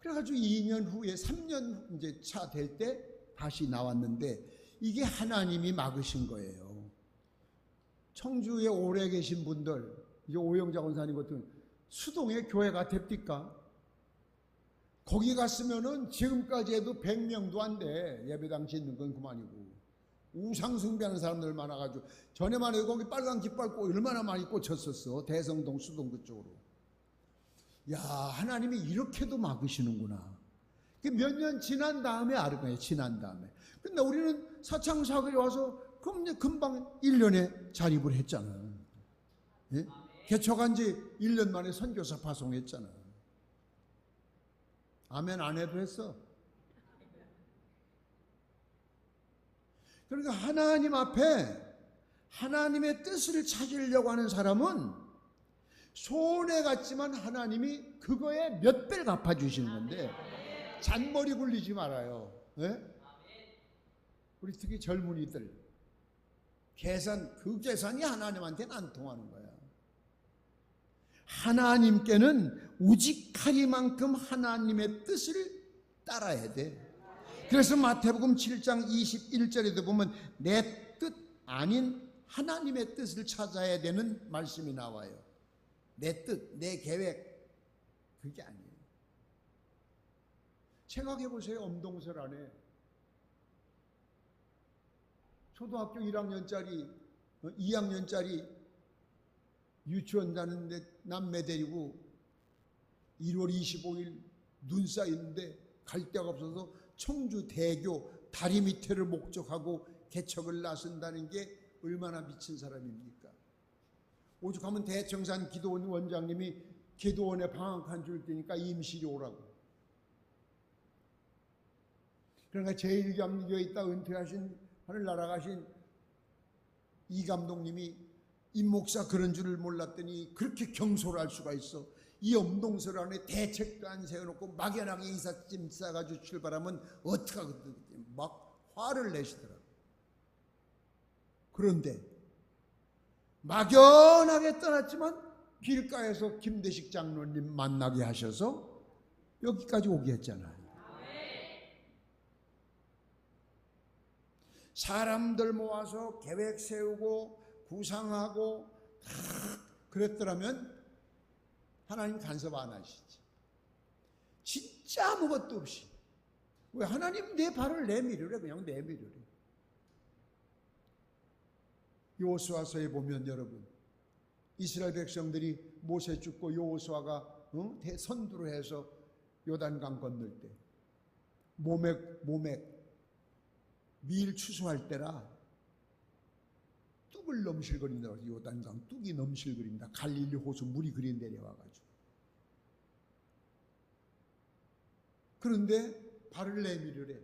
그래가지고 2년 후에 3년 이제 차 될 때 다시 나왔는데 이게 하나님이 막으신 거예요. 청주에 오래 계신 분들, 이제 오영자 권사님 같은 수동에 교회가 됩니까? 거기 갔으면은 지금까지 해도 100명도 안 돼. 예배당 짓는 건 그만이고. 우상숭배하는 사람들 많아가지고 전에만 해도 거기 빨간 깃발 꽂고 얼마나 많이 꽂혔었어. 대성동 수동 그쪽으로. 야, 하나님이 이렇게도 막으시는구나. 몇 년 지난 다음에 알은 거예요. 지난 다음에. 근데 우리는 사창사거리 와서 그럼 이제 금방 1년에 자립을 했잖아. 예? 개척한 지 1년 만에 선교사 파송했잖아. 아멘 안 해도 했어. 그러니까 하나님 앞에 하나님의 뜻을 찾으려고 하는 사람은 손해 같지만 하나님이 그거에 몇 배를 갚아주시는 건데 잔머리 굴리지 말아요. 네? 우리 특히 젊은이들 그 계산이 하나님한테는 안 통하는 거야. 하나님께는 우직하리만큼 하나님의 뜻을 따라야 돼. 그래서 마태복음 7장 21절에도 보면 내 뜻 아닌 하나님의 뜻을 찾아야 되는 말씀이 나와요. 내 뜻, 내 계획, 그게 아니에요. 생각해 보세요. 엄동설 안에 초등학교 1학년짜리 2학년짜리 유치원 다는데 남매 데리고 1월 25일 눈 쌓이는데 갈 데가 없어서 청주 대교 다리 밑에를 목적하고 개척을 나선다는 게 얼마나 미친 사람입니까? 오죽하면 대청산 기도원 원장님이 기도원에 방학한 줄 테니까 임실이 오라고. 그러니까 제1감리교에 있다 은퇴하신 하늘 날아가신 이 감독님이 임 목사 그런 줄을 몰랐더니 그렇게 경솔할 수가 있어. 이 엄동설 안에 대책도 안 세워놓고 막연하게 인사짐 싸가지고 출발하면 어떡하거든. 막 화를 내시더라고요. 그런데 막연하게 떠났지만 길가에서 김대식 장로님 만나게 하셔서 여기까지 오게 했잖아요. 사람들 모아서 계획 세우고 구상하고 다 그랬더라면 하나님 간섭 안 하시지. 진짜 아무것도 없이. 왜 하나님 내 발을 내밀으래. 그냥 내밀으래. 여호수아서에 보면 여러분 이스라엘 백성들이 모세 죽고 여호수아가 선두로 해서 요단강 건널 때 모맥 밀 추수할 때라 뚝을 넘실거린다. 요단강 뚝이 넘실거린다. 갈릴리 호수 물이 그리 내려와가지고. 그런데 발을 내밀으래.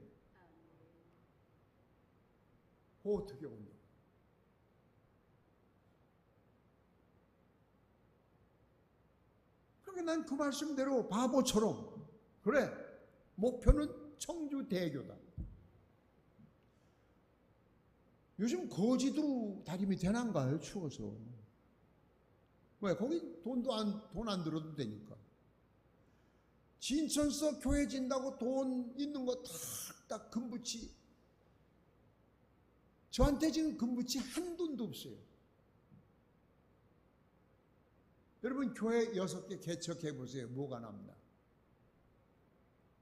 어떻게 온다. 그러니까 난 그 말씀대로 바보처럼 그래 목표는 청주 대교다. 요즘 거지도 다리 밑에 안 가요. 추워서. 왜? 거기 돈 안 들어도 되니까. 진천서 교회 진다고 돈 있는 거 탁탁 금붙이. 저한테 지금 금붙이 한 돈도 없어요. 여러분 교회 6개 개척해 보세요. 뭐가 남나.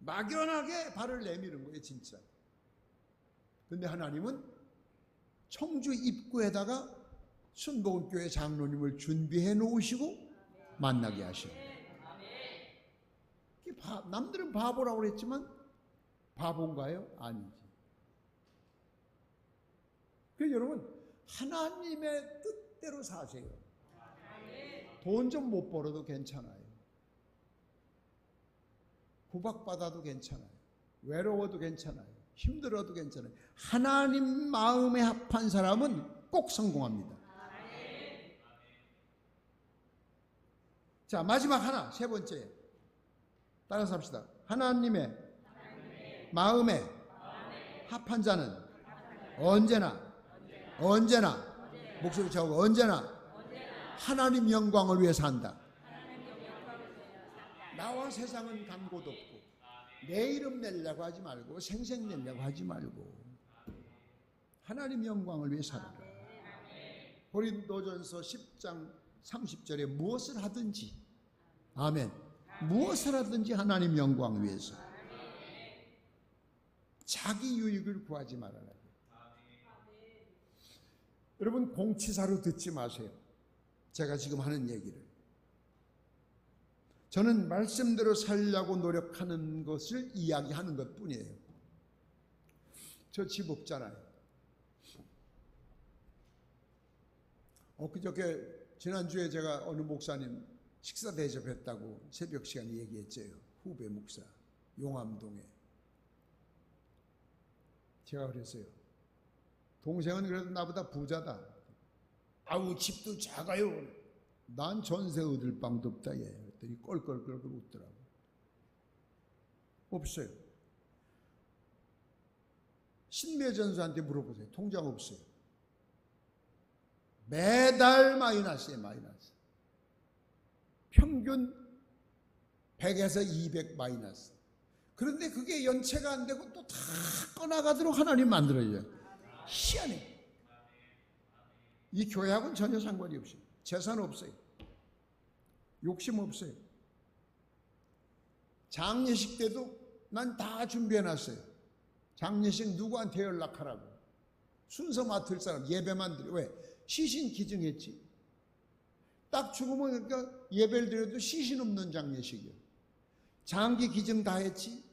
막연하게 발을 내미는 거예요. 진짜. 근데 하나님은 청주 입구에다가 순복음교회 장로님을 준비해 놓으시고 만나게 하셔요. 남들은 바보라고 그랬지만 바본가요? 아니지. 그래서 여러분 하나님의 뜻대로 사세요. 돈 좀 못 벌어도 괜찮아요. 구박받아도 괜찮아요. 외로워도 괜찮아요. 힘들어도 괜찮아요. 하나님 마음에 합한 사람은 꼭 성공합니다. 자, 마지막 하나, 세 번째. 따라서 합시다. 하나님의 마음에 합한 자는 언제나 목소리 차고 언제나 하나님 영광을 위해 산다. 나와 세상은 간 곳 없고 내 이름 내려고 하지 말고 생색 내려고 하지 말고 하나님 영광을 위해 살아라. 고린도전서 10장 30절에 무엇을 하든지 아멘. 무엇을 하든지 하나님 영광 위해서 자기 유익을 구하지 말아라. 여러분 공치사로 듣지 마세요. 제가 지금 하는 얘기를. 저는 말씀대로 살려고 노력하는 것을 이야기하는 것뿐이에요. 저 집 없잖아요. 그저께 지난주에 제가 어느 목사님 식사 대접했다고 새벽 시간에 얘기했죠. 후배 목사 용암동에. 제가 그랬어요. 동생은 그래도 나보다 부자다. 아우 집도 작아요. 난 전세 얻을 방도 없다. 얘. 그랬더니 껄껄껄 웃더라고. 없어요. 신매전수한테 물어보세요. 통장 없어요. 매달 마이너스에 마이너스. 평균 100에서 200 마이너스. 그런데 그게 연체가 안 되고 또 다 꺼나가도록 하나님 만들어줘요. 희한해. 이 교회하고는 전혀 상관이 없어요. 재산 없어요. 욕심 없어요. 장례식 때도 난 다 준비해놨어요. 장례식 누구한테 연락하라고. 순서 맡을 사람 예배만 드려. 왜? 시신 기증했지. 딱 죽으면 그러니까 예배를 드려도 시신 없는 장례식이에요. 장기 기증 다 했지.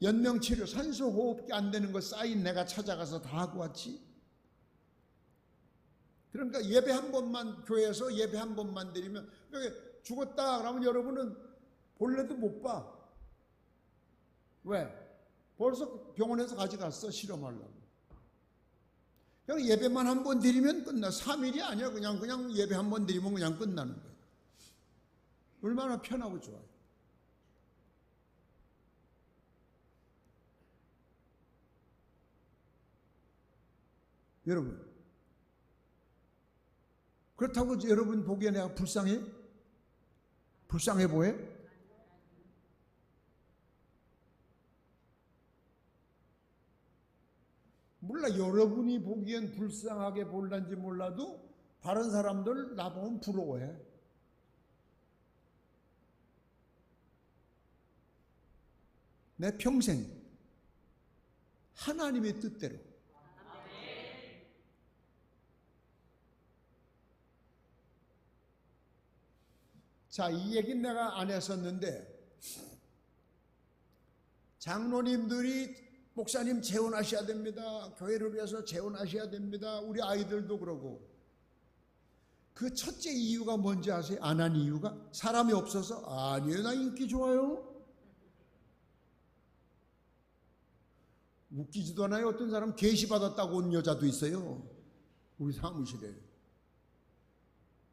연명치료, 산소호흡기 안 되는 거 사인 내가 찾아가서 다 하고 왔지. 그러니까 예배 한 번만, 교회에서 예배 한 번만 드리면, 죽었다 그러면 여러분은 본래도 못 봐. 왜? 벌써 병원에서 가져갔어, 실험하려고. 그냥 예배만 한 번 드리면 끝나. 3일이 아니야. 그냥 예배 한 번 드리면 그냥 끝나는 거예요. 얼마나 편하고 좋아요. 여러분, 그렇다고 여러분 보기에 내가 불쌍해? 불쌍해 보여? 몰라, 여러분이 보기엔 불쌍하게 볼란지 몰라도 다른 사람들 나보면 부러워해. 내 평생 하나님의 뜻대로 자, 이 얘기는 내가 안 했었는데 장로님들이 목사님 재혼하셔야 됩니다. 교회를 위해서 재혼하셔야 됩니다. 우리 아이들도 그러고. 그 첫째 이유가 뭔지 아세요? 안 한 이유가? 사람이 없어서? 아니에요. 나 인기 좋아요. 웃기지도 않아요. 어떤 사람 계시받았다고 온 여자도 있어요. 우리 사무실에.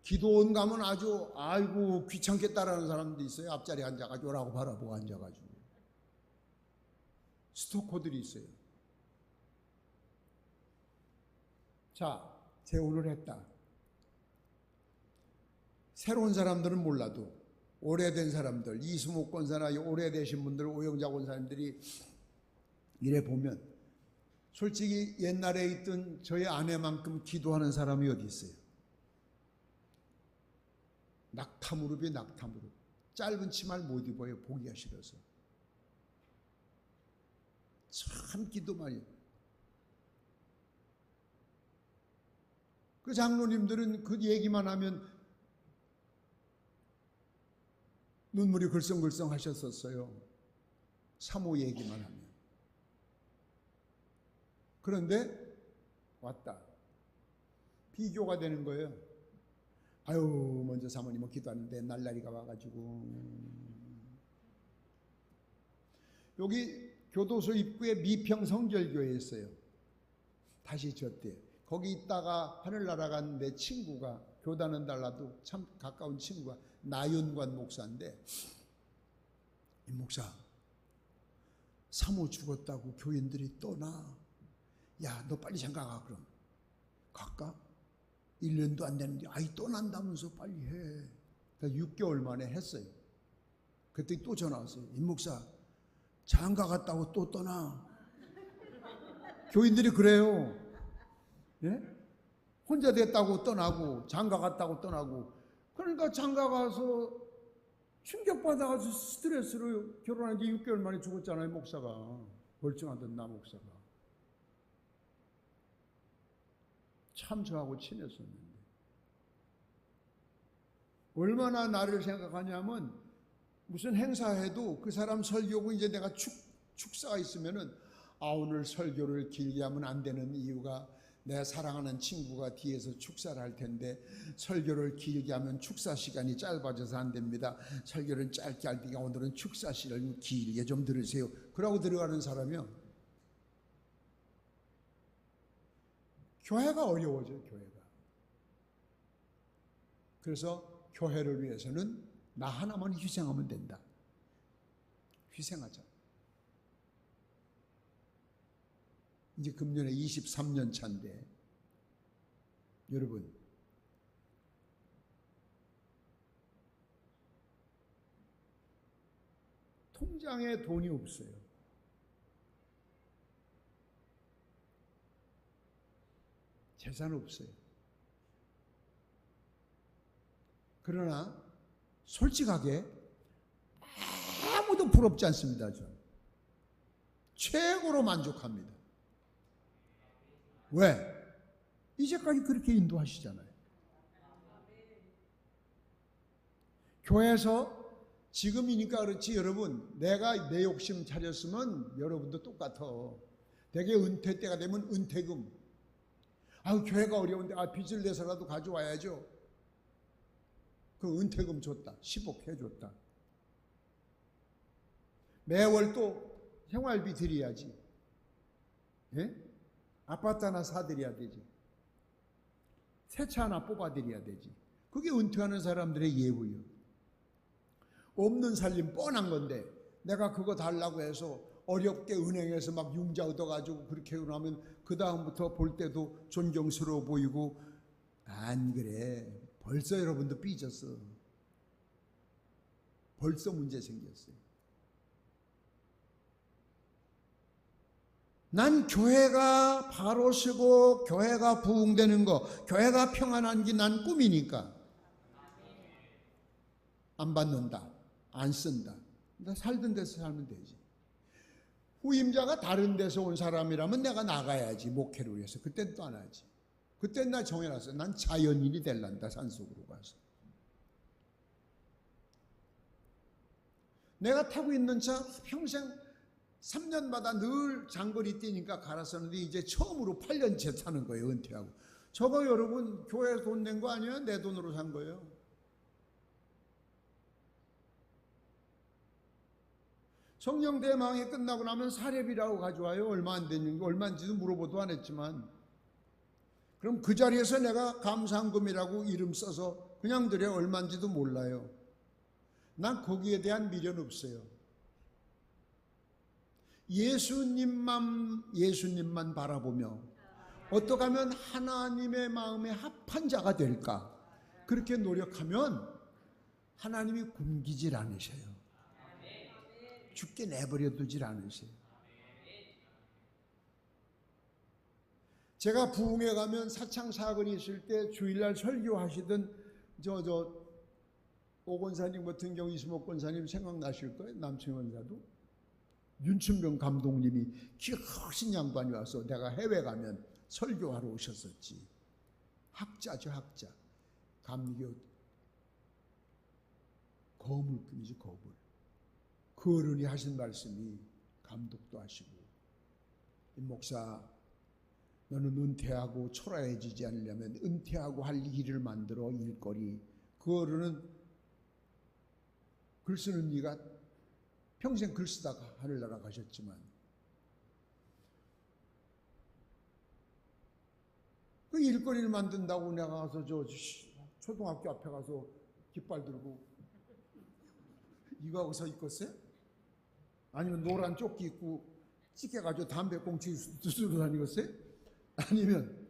기도원 가면 아주 아이고 귀찮겠다라는 사람도 있어요. 앞자리에 앉아가지고 라고 바라보고 앉아가지고. 스토커들이 있어요. 자, 재혼을 했다. 새로운 사람들은 몰라도 오래된 사람들, 이수목 권사나 오래되신 분들, 오영자 권사님들이 이래 보면 솔직히 옛날에 있던 저희 아내만큼 기도하는 사람이 어디 있어요? 낙타무릎이 낙타무릎. 짧은 치마를 못 입어요. 보기가 싫어서. 참 기도 많이 해요. 그 장로님들은 그 얘기만 하면 눈물이 글썽글썽 하셨었어요. 사모 얘기만 하면. 그런데 왔다. 비교가 되는 거예요. 아유, 먼저 사모님은 기도하는데 날라리가 와가지고. 여기 교도소 입구에 미평 성결교회 있어요. 다시 졌대. 거기 있다가 하늘 날아간 내 친구가, 교단은 달라도 참 가까운 친구가 나윤관 목사인데, 이 목사, 사모 죽었다고 교인들이 떠나. 야, 너 빨리 장가 가. 그럼 갈까? 1년도 안 됐는데 아이 떠난다면서 빨리 해. 6개월 만에 했어요. 그때 또 전화 왔어요. 임 목사, 장가 갔다고 또 떠나. 교인들이 그래요. 예? 혼자 됐다고 떠나고 장가 갔다고 떠나고. 그러니까 장가 가서 충격받아가지고 스트레스로 결혼한 지 6개월 만에 죽었잖아요. 목사가. 멀쩡하던 나 목사가. 참 저하고 친했었는데. 얼마나 나를 생각하냐면 무슨 행사해도 그 사람 설교고 이제 내가 축사가 있으면은 오늘 설교를 길게 하면 안 되는 이유가 내 사랑하는 친구가 뒤에서 축사를 할 텐데 설교를 길게 하면 축사 시간이 짧아져서 안 됩니다. 설교를 짧게 할 테니까 오늘은 축사 시간을 길게 좀 들으세요. 그러고 들어가는 사람이요. 교회가 어려워져요, 교회가. 그래서 교회를 위해서는 나 하나만 희생하면 된다. 희생하자. 이제 금년에 23년 차인데, 여러분, 통장에 돈이 없어요. 재산 없어요. 그러나 솔직하게 아무도 부럽지 않습니다. 저는 최고로 만족합니다. 왜? 이제까지 그렇게 인도하시잖아요. 교회에서 지금이니까 그렇지 여러분, 내가 내 욕심 차렸으면 여러분도 똑같아. 되게 은퇴 때가 되면 은퇴금, 교회가 어려운데 빚을 내서라도 가져와야죠. 그 은퇴금 줬다, 10억 해줬다. 매월 또 생활비 드려야지. 예? 아파트 하나 사드려야 되지. 새 차 하나 뽑아드려야 되지. 그게 은퇴하는 사람들의 예우예요. 없는 살림 뻔한 건데 내가 그거 달라고 해서 어렵게 은행에서 막 융자 얻어가지고 그렇게 하면 그 다음부터 볼 때도 존경스러워 보이고, 안 그래. 벌써 여러분도 삐졌어. 벌써 문제 생겼어요. 난 교회가 바로 서고 교회가 부흥되는 거, 교회가 평안한 게 난 꿈이니까 안 받는다, 안 쓴다. 나 살던 데서 살면 되지. 후임자가 다른 데서 온 사람이라면 내가 나가야지, 목회를 위해서. 그땐 또 안 하지. 그땐 나 정해놨어. 난 자연인이 될란다, 산속으로 가서. 내가 타고 있는 차 평생 3년마다 늘 장거리 뛰니까 갈았었는데 이제 처음으로 8년째 타는 거예요, 은퇴하고. 저거 여러분 교회 돈 낸 거 아니에요? 내 돈으로 산 거예요. 성령 대망이 끝나고 나면 사례비라고 가져와요. 얼마 안 되는 거, 얼마인지도 물어보도 안 했지만. 그럼 그 자리에서 내가 감상금이라고 이름 써서 그냥 드려. 얼마인지도 몰라요. 난 거기에 대한 미련 없어요. 예수님만 바라보며 어떻게 하면 하나님의 마음에 합한 자가 될까, 그렇게 노력하면 하나님이 굶기질 않으셔요. 죽게 내버려 두질 않으세요. 제가 부흥회 가면 사창 사건이 있을 때 주일날 설교하시던 오 권사님 같은 경우, 이수목 권사님 생각나실 거예요. 남충 권사도. 윤춘병 감독님이 기억하신 양반이 와서 내가 해외 가면 설교하러 오셨었지. 학자죠, 학자. 감리교 거물급이지, 거물. 그 어른이 하신 말씀이 감독도 하시고, 목사 너는 은퇴하고 초라해지지 않으려면 은퇴하고 할 일을 만들어, 일거리. 그 어른은 글 쓰는 네가 평생 글 쓰다가 하늘나라 가셨지만 그 일거리를 만든다고 내가 가서 초등학교 앞에 가서 깃발 들고 이거 하고 서 있겠어요? 아니면 노란 조끼 입고 찢겨가지고 담배꽁초 두드러 다니겠어요? 아니면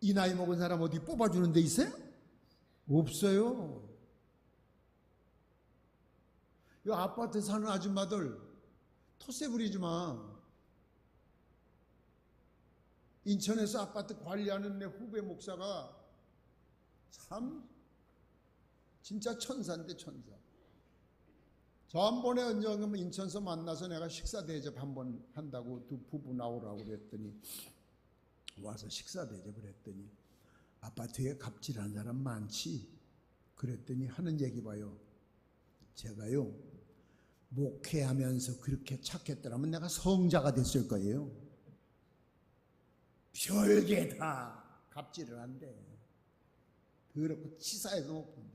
이 나이 먹은 사람 어디 뽑아주는 데 있어요? 없어요. 이 아파트 사는 아줌마들 텃세 부리지 마. 인천에서 아파트 관리하는 내 후배 목사가 참 진짜 천사인데 천사. 전번에 언젠가 인천에서 만나서 내가 식사 대접 한번 한다고 두 부부 나오라고 그랬더니 와서 식사 대접을 했더니 아파트에 갑질하는 사람 많지? 그랬더니 하는 얘기 봐요. 제가요 목회하면서 그렇게 착했더라면 내가 성자가 됐을 거예요. 별게 다 갑질을 한대. 더럽고 치사해서 높은데.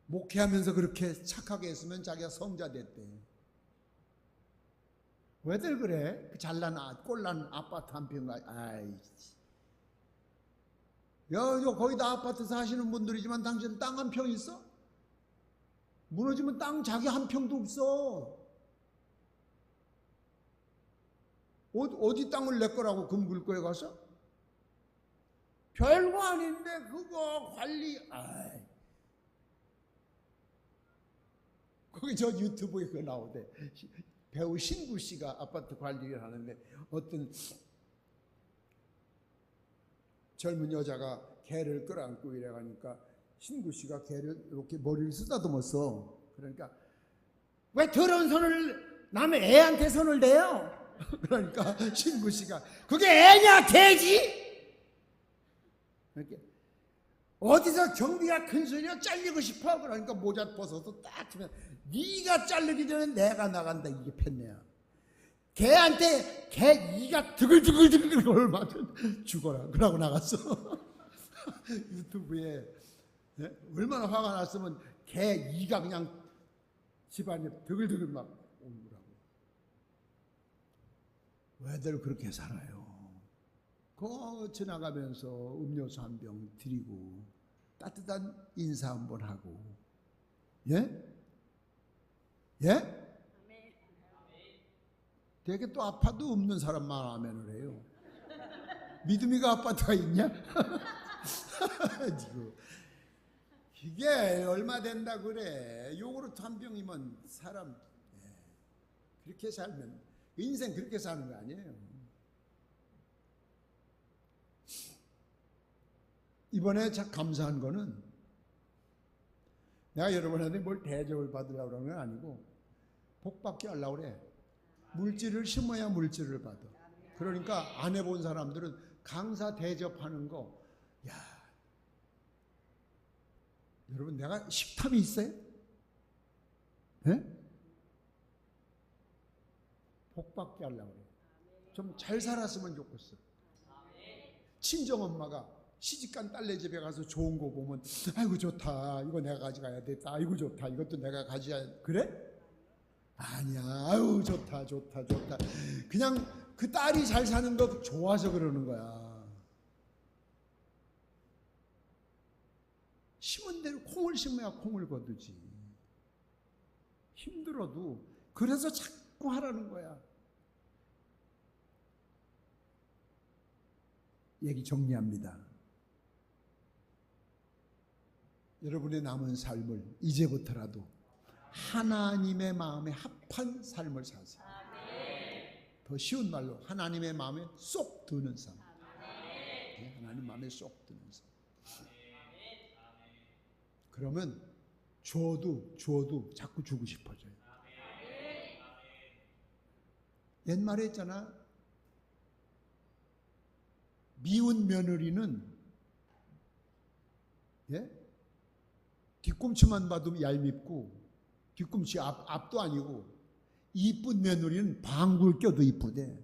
목회하면서 그렇게 착하게 했으면 자기가 성자 됐대. 왜들 그래? 그 잘난 꼴난 아파트 한 평가. 아이씨. 거기다 아파트 사시는 분들이지만 당신 땅 한 평 있어? 무너지면 땅 자기 한 평도 없어. 어디 땅을 내 거라고 금굴 거에 가서? 별거 아닌데 그거 관리. 거기 저 유튜브에 그거 나오대. 배우 신구 씨가 아파트 관리를 하는데 어떤 젊은 여자가 개를 끌어안고 이래 가니까 신구 씨가 개를 이렇게 머리를 쓰다듬었어. 그러니까 왜 더러운 손을 남의 애한테 손을 대요? 그러니까 신구 씨가 그게 애냐 개지? 이렇게 어디서 경비가 큰 소리야 잘리고 싶어. 그러니까 모자 벗어서 딱 치면 네가 자르기 전에 내가 나간다. 이게 팻네야. 개한테 개 이가 드글드글드글 얼마 죽어라. 그러고 나갔어. 유튜브에 얼마나 화가 났으면 개 이가 그냥 집안에 드글드글 막 오더라고. 왜들 그렇게 살아요? 지나가면서 음료수 한 병 드리고 따뜻한 인사 한번 하고, 예? 예? 되게 또 아파도 없는 사람만 아멘을 해요. 믿음이가 아파트가 있냐? 이게 얼마 된다 그래. 요구르트 한 병이면 사람 그렇게 살면 인생 그렇게 사는 거 아니에요. 이번에 참 감사한 거는 내가 여러분한테 뭘 대접을 받으려고 그러는 건 아니고 복받게 하려고 그래. 물질을 심어야 물질을 받아. 그러니까 안 해본 사람들은 강사 대접하는 거, 야, 여러분 내가 식탐이 있어요? 네? 복받게 하려고 그래. 좀 잘 살았으면 좋겠어. 친정엄마가 시집간 딸네 집에 가서 좋은 거 보면 아이고 좋다, 이거 내가 가져가야 됐다, 아이고 좋다, 이것도 내가 가져야 그래? 아니야. 아유 좋다 좋다 좋다. 그냥 그 딸이 잘 사는 거 좋아서 그러는 거야. 심은 대로 콩을 심어야 콩을 거두지. 힘들어도 그래서 자꾸 하라는 거야. 얘기 정리합니다. 여러분의 남은 삶을 이제부터라도 하나님의 마음에 합한 삶을 사세요. 더 쉬운 말로 하나님의 마음에 쏙 드는 삶. 하나님 마음에 쏙 드는 삶. 그러면 주어도 자꾸 주고 싶어져요. 옛말에 있잖아. 미운 며느리는 뒤꿈치만 봐도 얄밉고 뒤꿈치 앞도 아니고 이쁜 며느리는 방구를 껴도 이쁘대.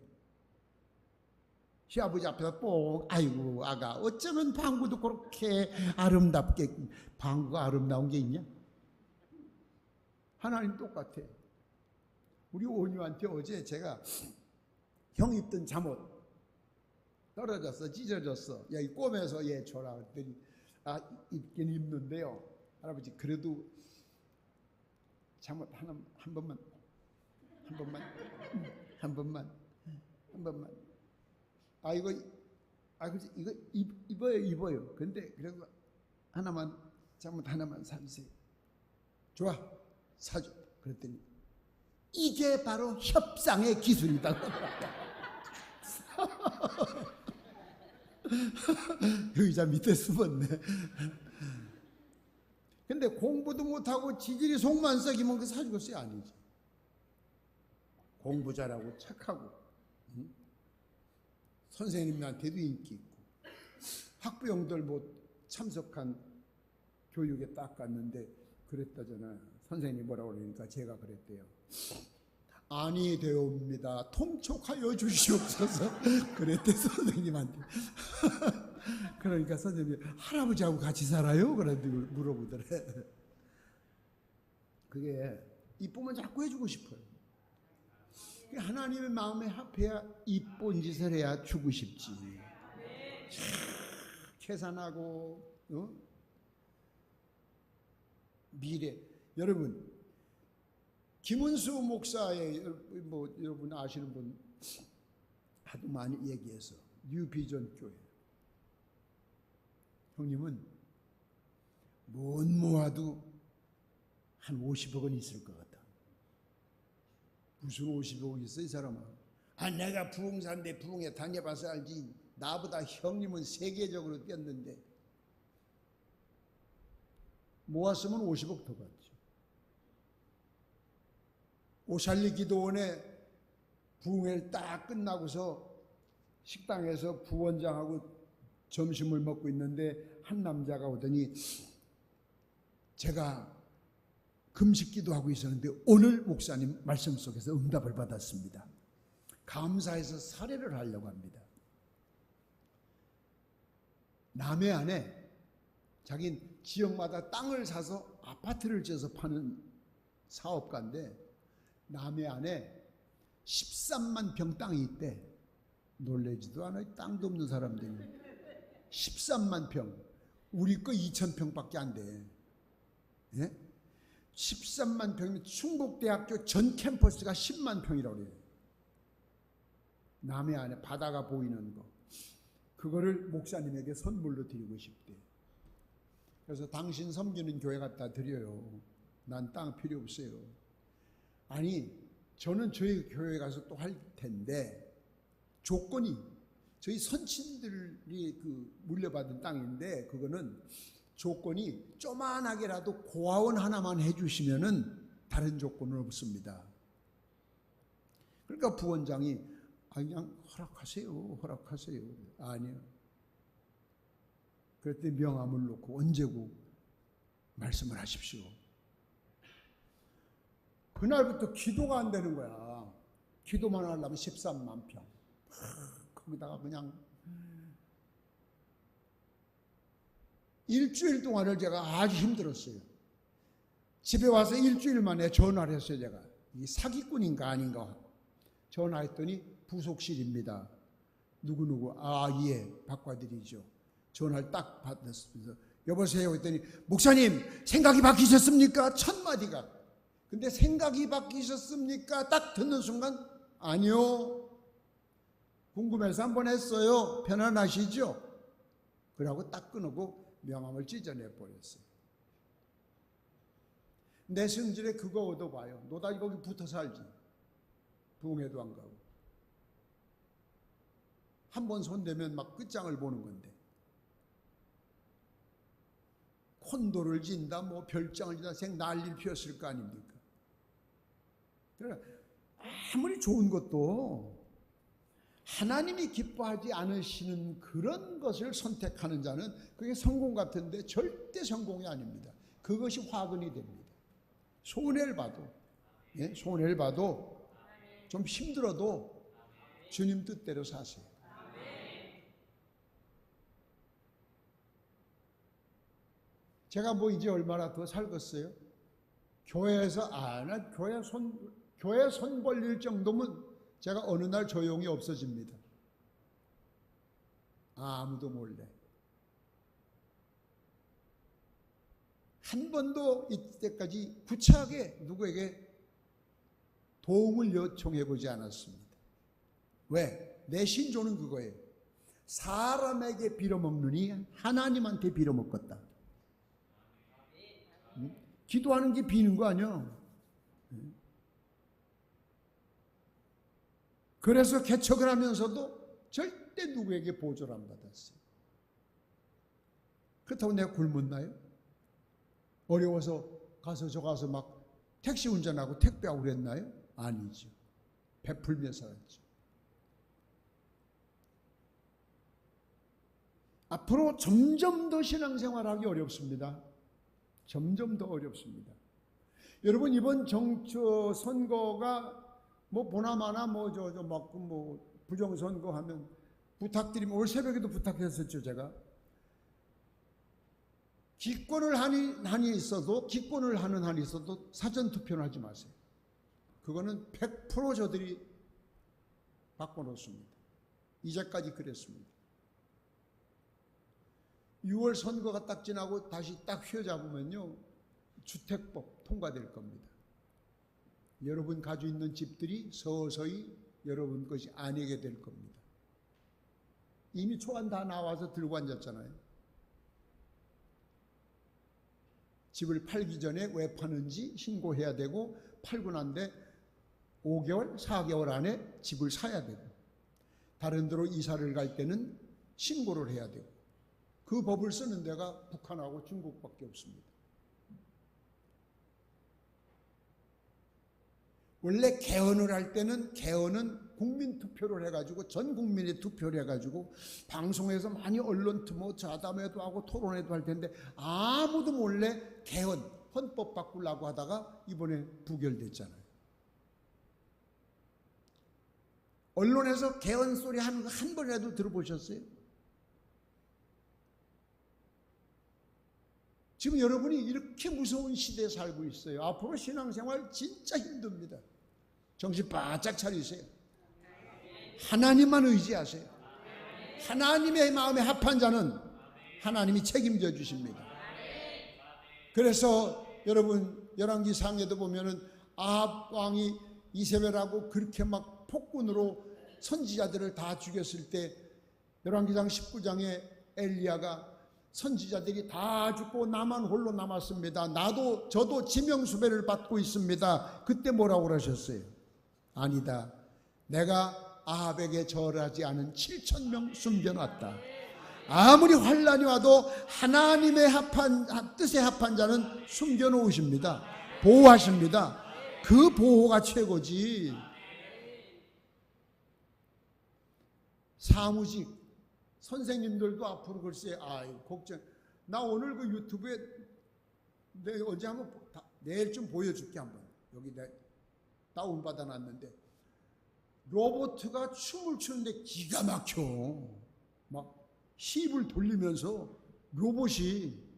시아버지 앞에서 꼭 아이고 아가 어쩌면 방구도 그렇게 아름답게. 방구가 아름다운 게 있냐? 하나님 똑같아. 우리 온유한테 어제 제가 형 입던 잠옷 떨어졌어, 찢어졌어. 야, 이 꼬매서 얘 줘라 그랬더니 입긴 입는데요. 할아버지 그래도 잠옷 한 번만 이거 입어요. 근데 그래도 잠옷 하나만 사주세요. 좋아, 사줘. 그랬더니 이게 바로 협상의 기술이다. 의자 밑에 숨었네. 근데 공부도 못하고 지질이 속만 썩이면 그 사주겠어요? 아니지. 공부 잘하고 착하고 선생님한테도 인기 있고 학부형들 참석한 교육에 딱 갔는데 그랬다잖아요. 선생님이 뭐라고 그러니까 제가 그랬대요. 아니 되옵니다. 통촉하여 주시옵소서. 그랬대 선생님한테. 그러니까 선생님이 할아버지하고 같이 살아요? 그랬더니 물어보더래. 그게 이쁘면 자꾸 해주고 싶어요. 하나님의 마음에 합해야 이쁜 짓을 해야 주고 싶지. 계산하고 미래. 여러분 김은수 목사의 여러분 아시는 분 하도 많이 얘기해서 뉴비전 교회 형님은 못 모아도 한 50억은 있을 것 같다. 무슨 50억 있어 이 사람은. 내가 부흥사인데 부흥에 다녀봐서 알지. 나보다 형님은 세계적으로 뛰었는데 모았으면 50억 더 받지. 오샬리 기도원에 부흥회를 딱 끝나고서 식당에서 부원장하고 점심을 먹고 있는데 한 남자가 오더니 제가 금식 기도하고 있었는데 오늘 목사님 말씀 속에서 응답을 받았습니다. 감사해서 사례를 하려고 합니다. 남해안에 자기 지역마다 땅을 사서 아파트를 지어서 파는 사업가인데 남해안에 13만 평 땅이 있대. 놀라지도 않아요. 땅도 없는 사람들이. 13만 평. 우리 거 2,000평밖에 안 돼. 예? 13만 평이면 충북대학교 전 캠퍼스가 10만 평이라고 그래요. 남해안에 바다가 보이는 거. 그거를 목사님에게 선물로 드리고 싶대. 그래서 당신 섬기는 교회 갖다 드려요. 난 땅 필요 없어요. 아니, 저는 저희 교회 가서 또 할 텐데 조건이 저희 선친들이 물려받은 땅인데 그거는 조건이 조만하게라도 고아원 하나만 해주시면은 다른 조건은 없습니다. 그러니까 부원장이 그냥 허락하세요. 아니요. 그랬더니 명함을 놓고 언제고 말씀을 하십시오. 그날부터 기도가 안 되는 거야. 기도만 하려면 13만 평. 거기다가 그냥 일주일 동안을 제가 아주 힘들었어요. 집에 와서 일주일 만에 전화를 했어요. 제가 이 사기꾼인가 아닌가 전화했더니 부속실입니다. 누구누구 예 바꿔드리죠. 전화를 딱 받았습니다. 여보세요 했더니 목사님 생각이 바뀌셨습니까? 첫 마디가. 근데 생각이 바뀌셨습니까? 딱 듣는 순간 아니요. 궁금해서 한번 했어요. 편안하시죠? 그러고 딱 끊고 명함을 찢어내 버렸어요. 내 성질에 그거 얻어봐요. 노다지 거기 붙어 살지. 부흥회도 안 가고. 한 번 손대면 막 끝장을 보는 건데. 콘도를 진다, 뭐 별장을 진다, 난리를 피웠을 거 아닙니까? 그러나 아무리 좋은 것도 하나님이 기뻐하지 않으시는 그런 것을 선택하는 자는 그게 성공 같은데 절대 성공이 아닙니다. 그것이 화근이 됩니다. 손해를 봐도 좀 힘들어도 주님 뜻대로 사세요. 제가 뭐 이제 얼마나 더 살겠어요? 교회에서 나 교회 손 벌릴 정도면 제가 어느 날 조용히 없어집니다. 아무도 몰래. 한 번도 이때까지 구차하게 누구에게 도움을 요청해 보지 않았습니다. 왜? 내 신조는 그거예요. 사람에게 빌어먹느니 하나님한테 빌어먹겠다. 기도하는 게 비는 거 아니야. 그래서 개척을 하면서도 절대 누구에게 보조를 안 받았어요. 그렇다고 내가 굶었나요? 어려워서 저 가서 막 택시 운전하고 택배하고 그랬나요? 아니죠. 베풀며 살았죠. 앞으로 점점 더 신앙생활하기 어렵습니다. 점점 더 어렵습니다. 여러분 이번 선거가 뭐 보나마나 뭐 부정선거 하면 부탁드리면 올 새벽에도 부탁했었죠. 제가 기권을 하는 한이 있어도 사전투표는 하지 마세요. 그거는 100% 저들이 바꿔놓습니다. 이제까지 그랬습니다. 6월 선거가 딱 지나고 다시 딱 휘어잡으면요 주택법 통과될 겁니다. 여러분 가지고 있는 집들이 서서히 여러분 것이 아니게 될 겁니다. 이미 초안 다 나와서 들고 앉았잖아요. 집을 팔기 전에 왜 파는지 신고해야 되고 팔고 난 뒤 5개월, 4개월 안에 집을 사야 되고 다른 데로 이사를 갈 때는 신고를 해야 되고 그 법을 쓰는 데가 북한하고 중국밖에 없습니다. 원래 개헌을 할 때는 개헌은 국민 투표를 해가지고 전 국민의 투표를 해가지고 방송에서 많이 언론 뭐 자담회도 하고 토론회도 할 텐데 아무도 몰래 개헌 헌법 바꾸려고 하다가 이번에 부결됐잖아요. 언론에서 개헌 소리 하는 거 한 번이라도 들어보셨어요? 지금 여러분이 이렇게 무서운 시대에 살고 있어요. 앞으로 신앙생활 진짜 힘듭니다. 정신 바짝 차리세요. 하나님만 의지하세요. 하나님의 마음에 합한 자는 하나님이 책임져 주십니다. 그래서 여러분 열왕기상에도 보면은 아합 왕이 이세벨하고 그렇게 막 폭군으로 선지자들을 다 죽였을 때 열왕기상 19장에 엘리야가 선지자들이 다 죽고 나만 홀로 남았습니다. 저도 지명수배를 받고 있습니다. 그때 뭐라고 그러셨어요? 아니다. 내가 아합에게 절하지 않은 7,000명 숨겨놨다. 아무리 환란이 와도 하나님의 뜻에 합한 자는 숨겨놓으십니다. 보호하십니다. 그 보호가 최고지. 사무직 선생님들도 앞으로 글쎄 걱정. 나 오늘 그 유튜브에 내가 언제 한번 내일 좀 보여줄게 한번. 여기 내가 다운받아 놨는데 로봇가 춤을 추는데 기가 막혀. 막 힙을 돌리면서 로봇이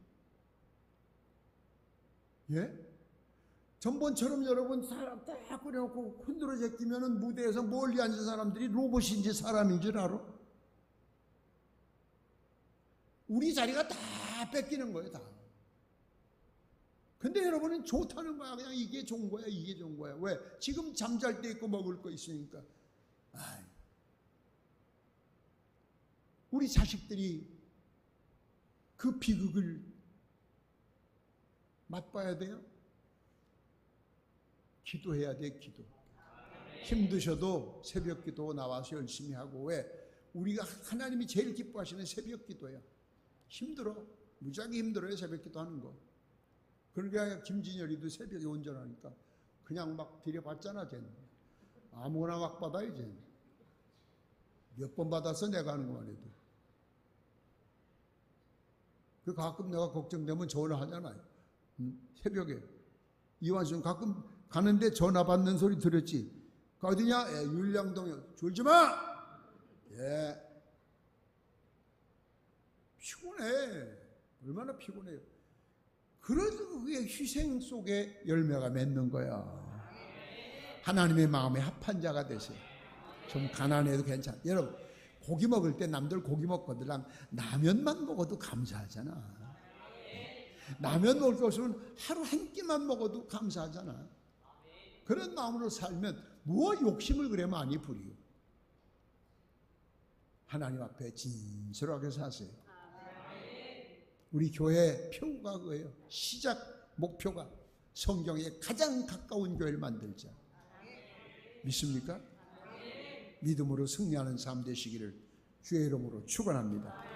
전번처럼 여러분 사람 딱 그려놓고 흔들어 제끼면은 무대에서 멀리 앉은 사람들이 로봇인지 사람인 줄 알아? 우리 자리가 다 뺏기는 거예요, 다. 근데 여러분은 좋다는 거야. 그냥 이게 좋은 거야, 이게 좋은 거야. 왜? 지금 잠잘 때 있고 먹을 거 있으니까. 우리 자식들이 그 비극을 맛봐야 돼요. 기도해야 돼, 기도. 힘드셔도 새벽 기도 나와서 열심히 하고. 왜? 우리가 하나님이 제일 기뻐하시는 새벽 기도야. 힘들어. 무지하게 힘들어요, 새벽 기도 하는 거. 그러니까 김진열이도 새벽에 운전하니까 그냥 막 들여받잖아, 쟤는. 아무거나 막 받아요, 쟤는. 몇 번 받았어, 내가 하는 것만 해도. 그 가끔 내가 걱정되면 전화하잖아요. 새벽에. 이완순 가끔 가는데 전화 받는 소리 들었지? 그 어디냐? 율량동이요. 졸지 마! 피곤해. 얼마나 피곤해요. 그래도 그게 희생 속에 열매가 맺는 거야. 하나님의 마음에 합한 자가 되세요. 좀 가난해도 괜찮아. 여러분 고기 먹을 때 남들 고기 먹거든 라면만 먹어도 감사하잖아. 라면 먹을 것은 하루 한 끼만 먹어도 감사하잖아. 그런 마음으로 살면 뭐 욕심을 그래 많이 부리고. 하나님 앞에 진솔하게 사세요. 우리 교회 표가 그거예요. 시작 목표가 성경에 가장 가까운 교회를 만들자. 믿습니까? 믿음으로 승리하는 삶 되시기를 주의 이름으로 축원합니다.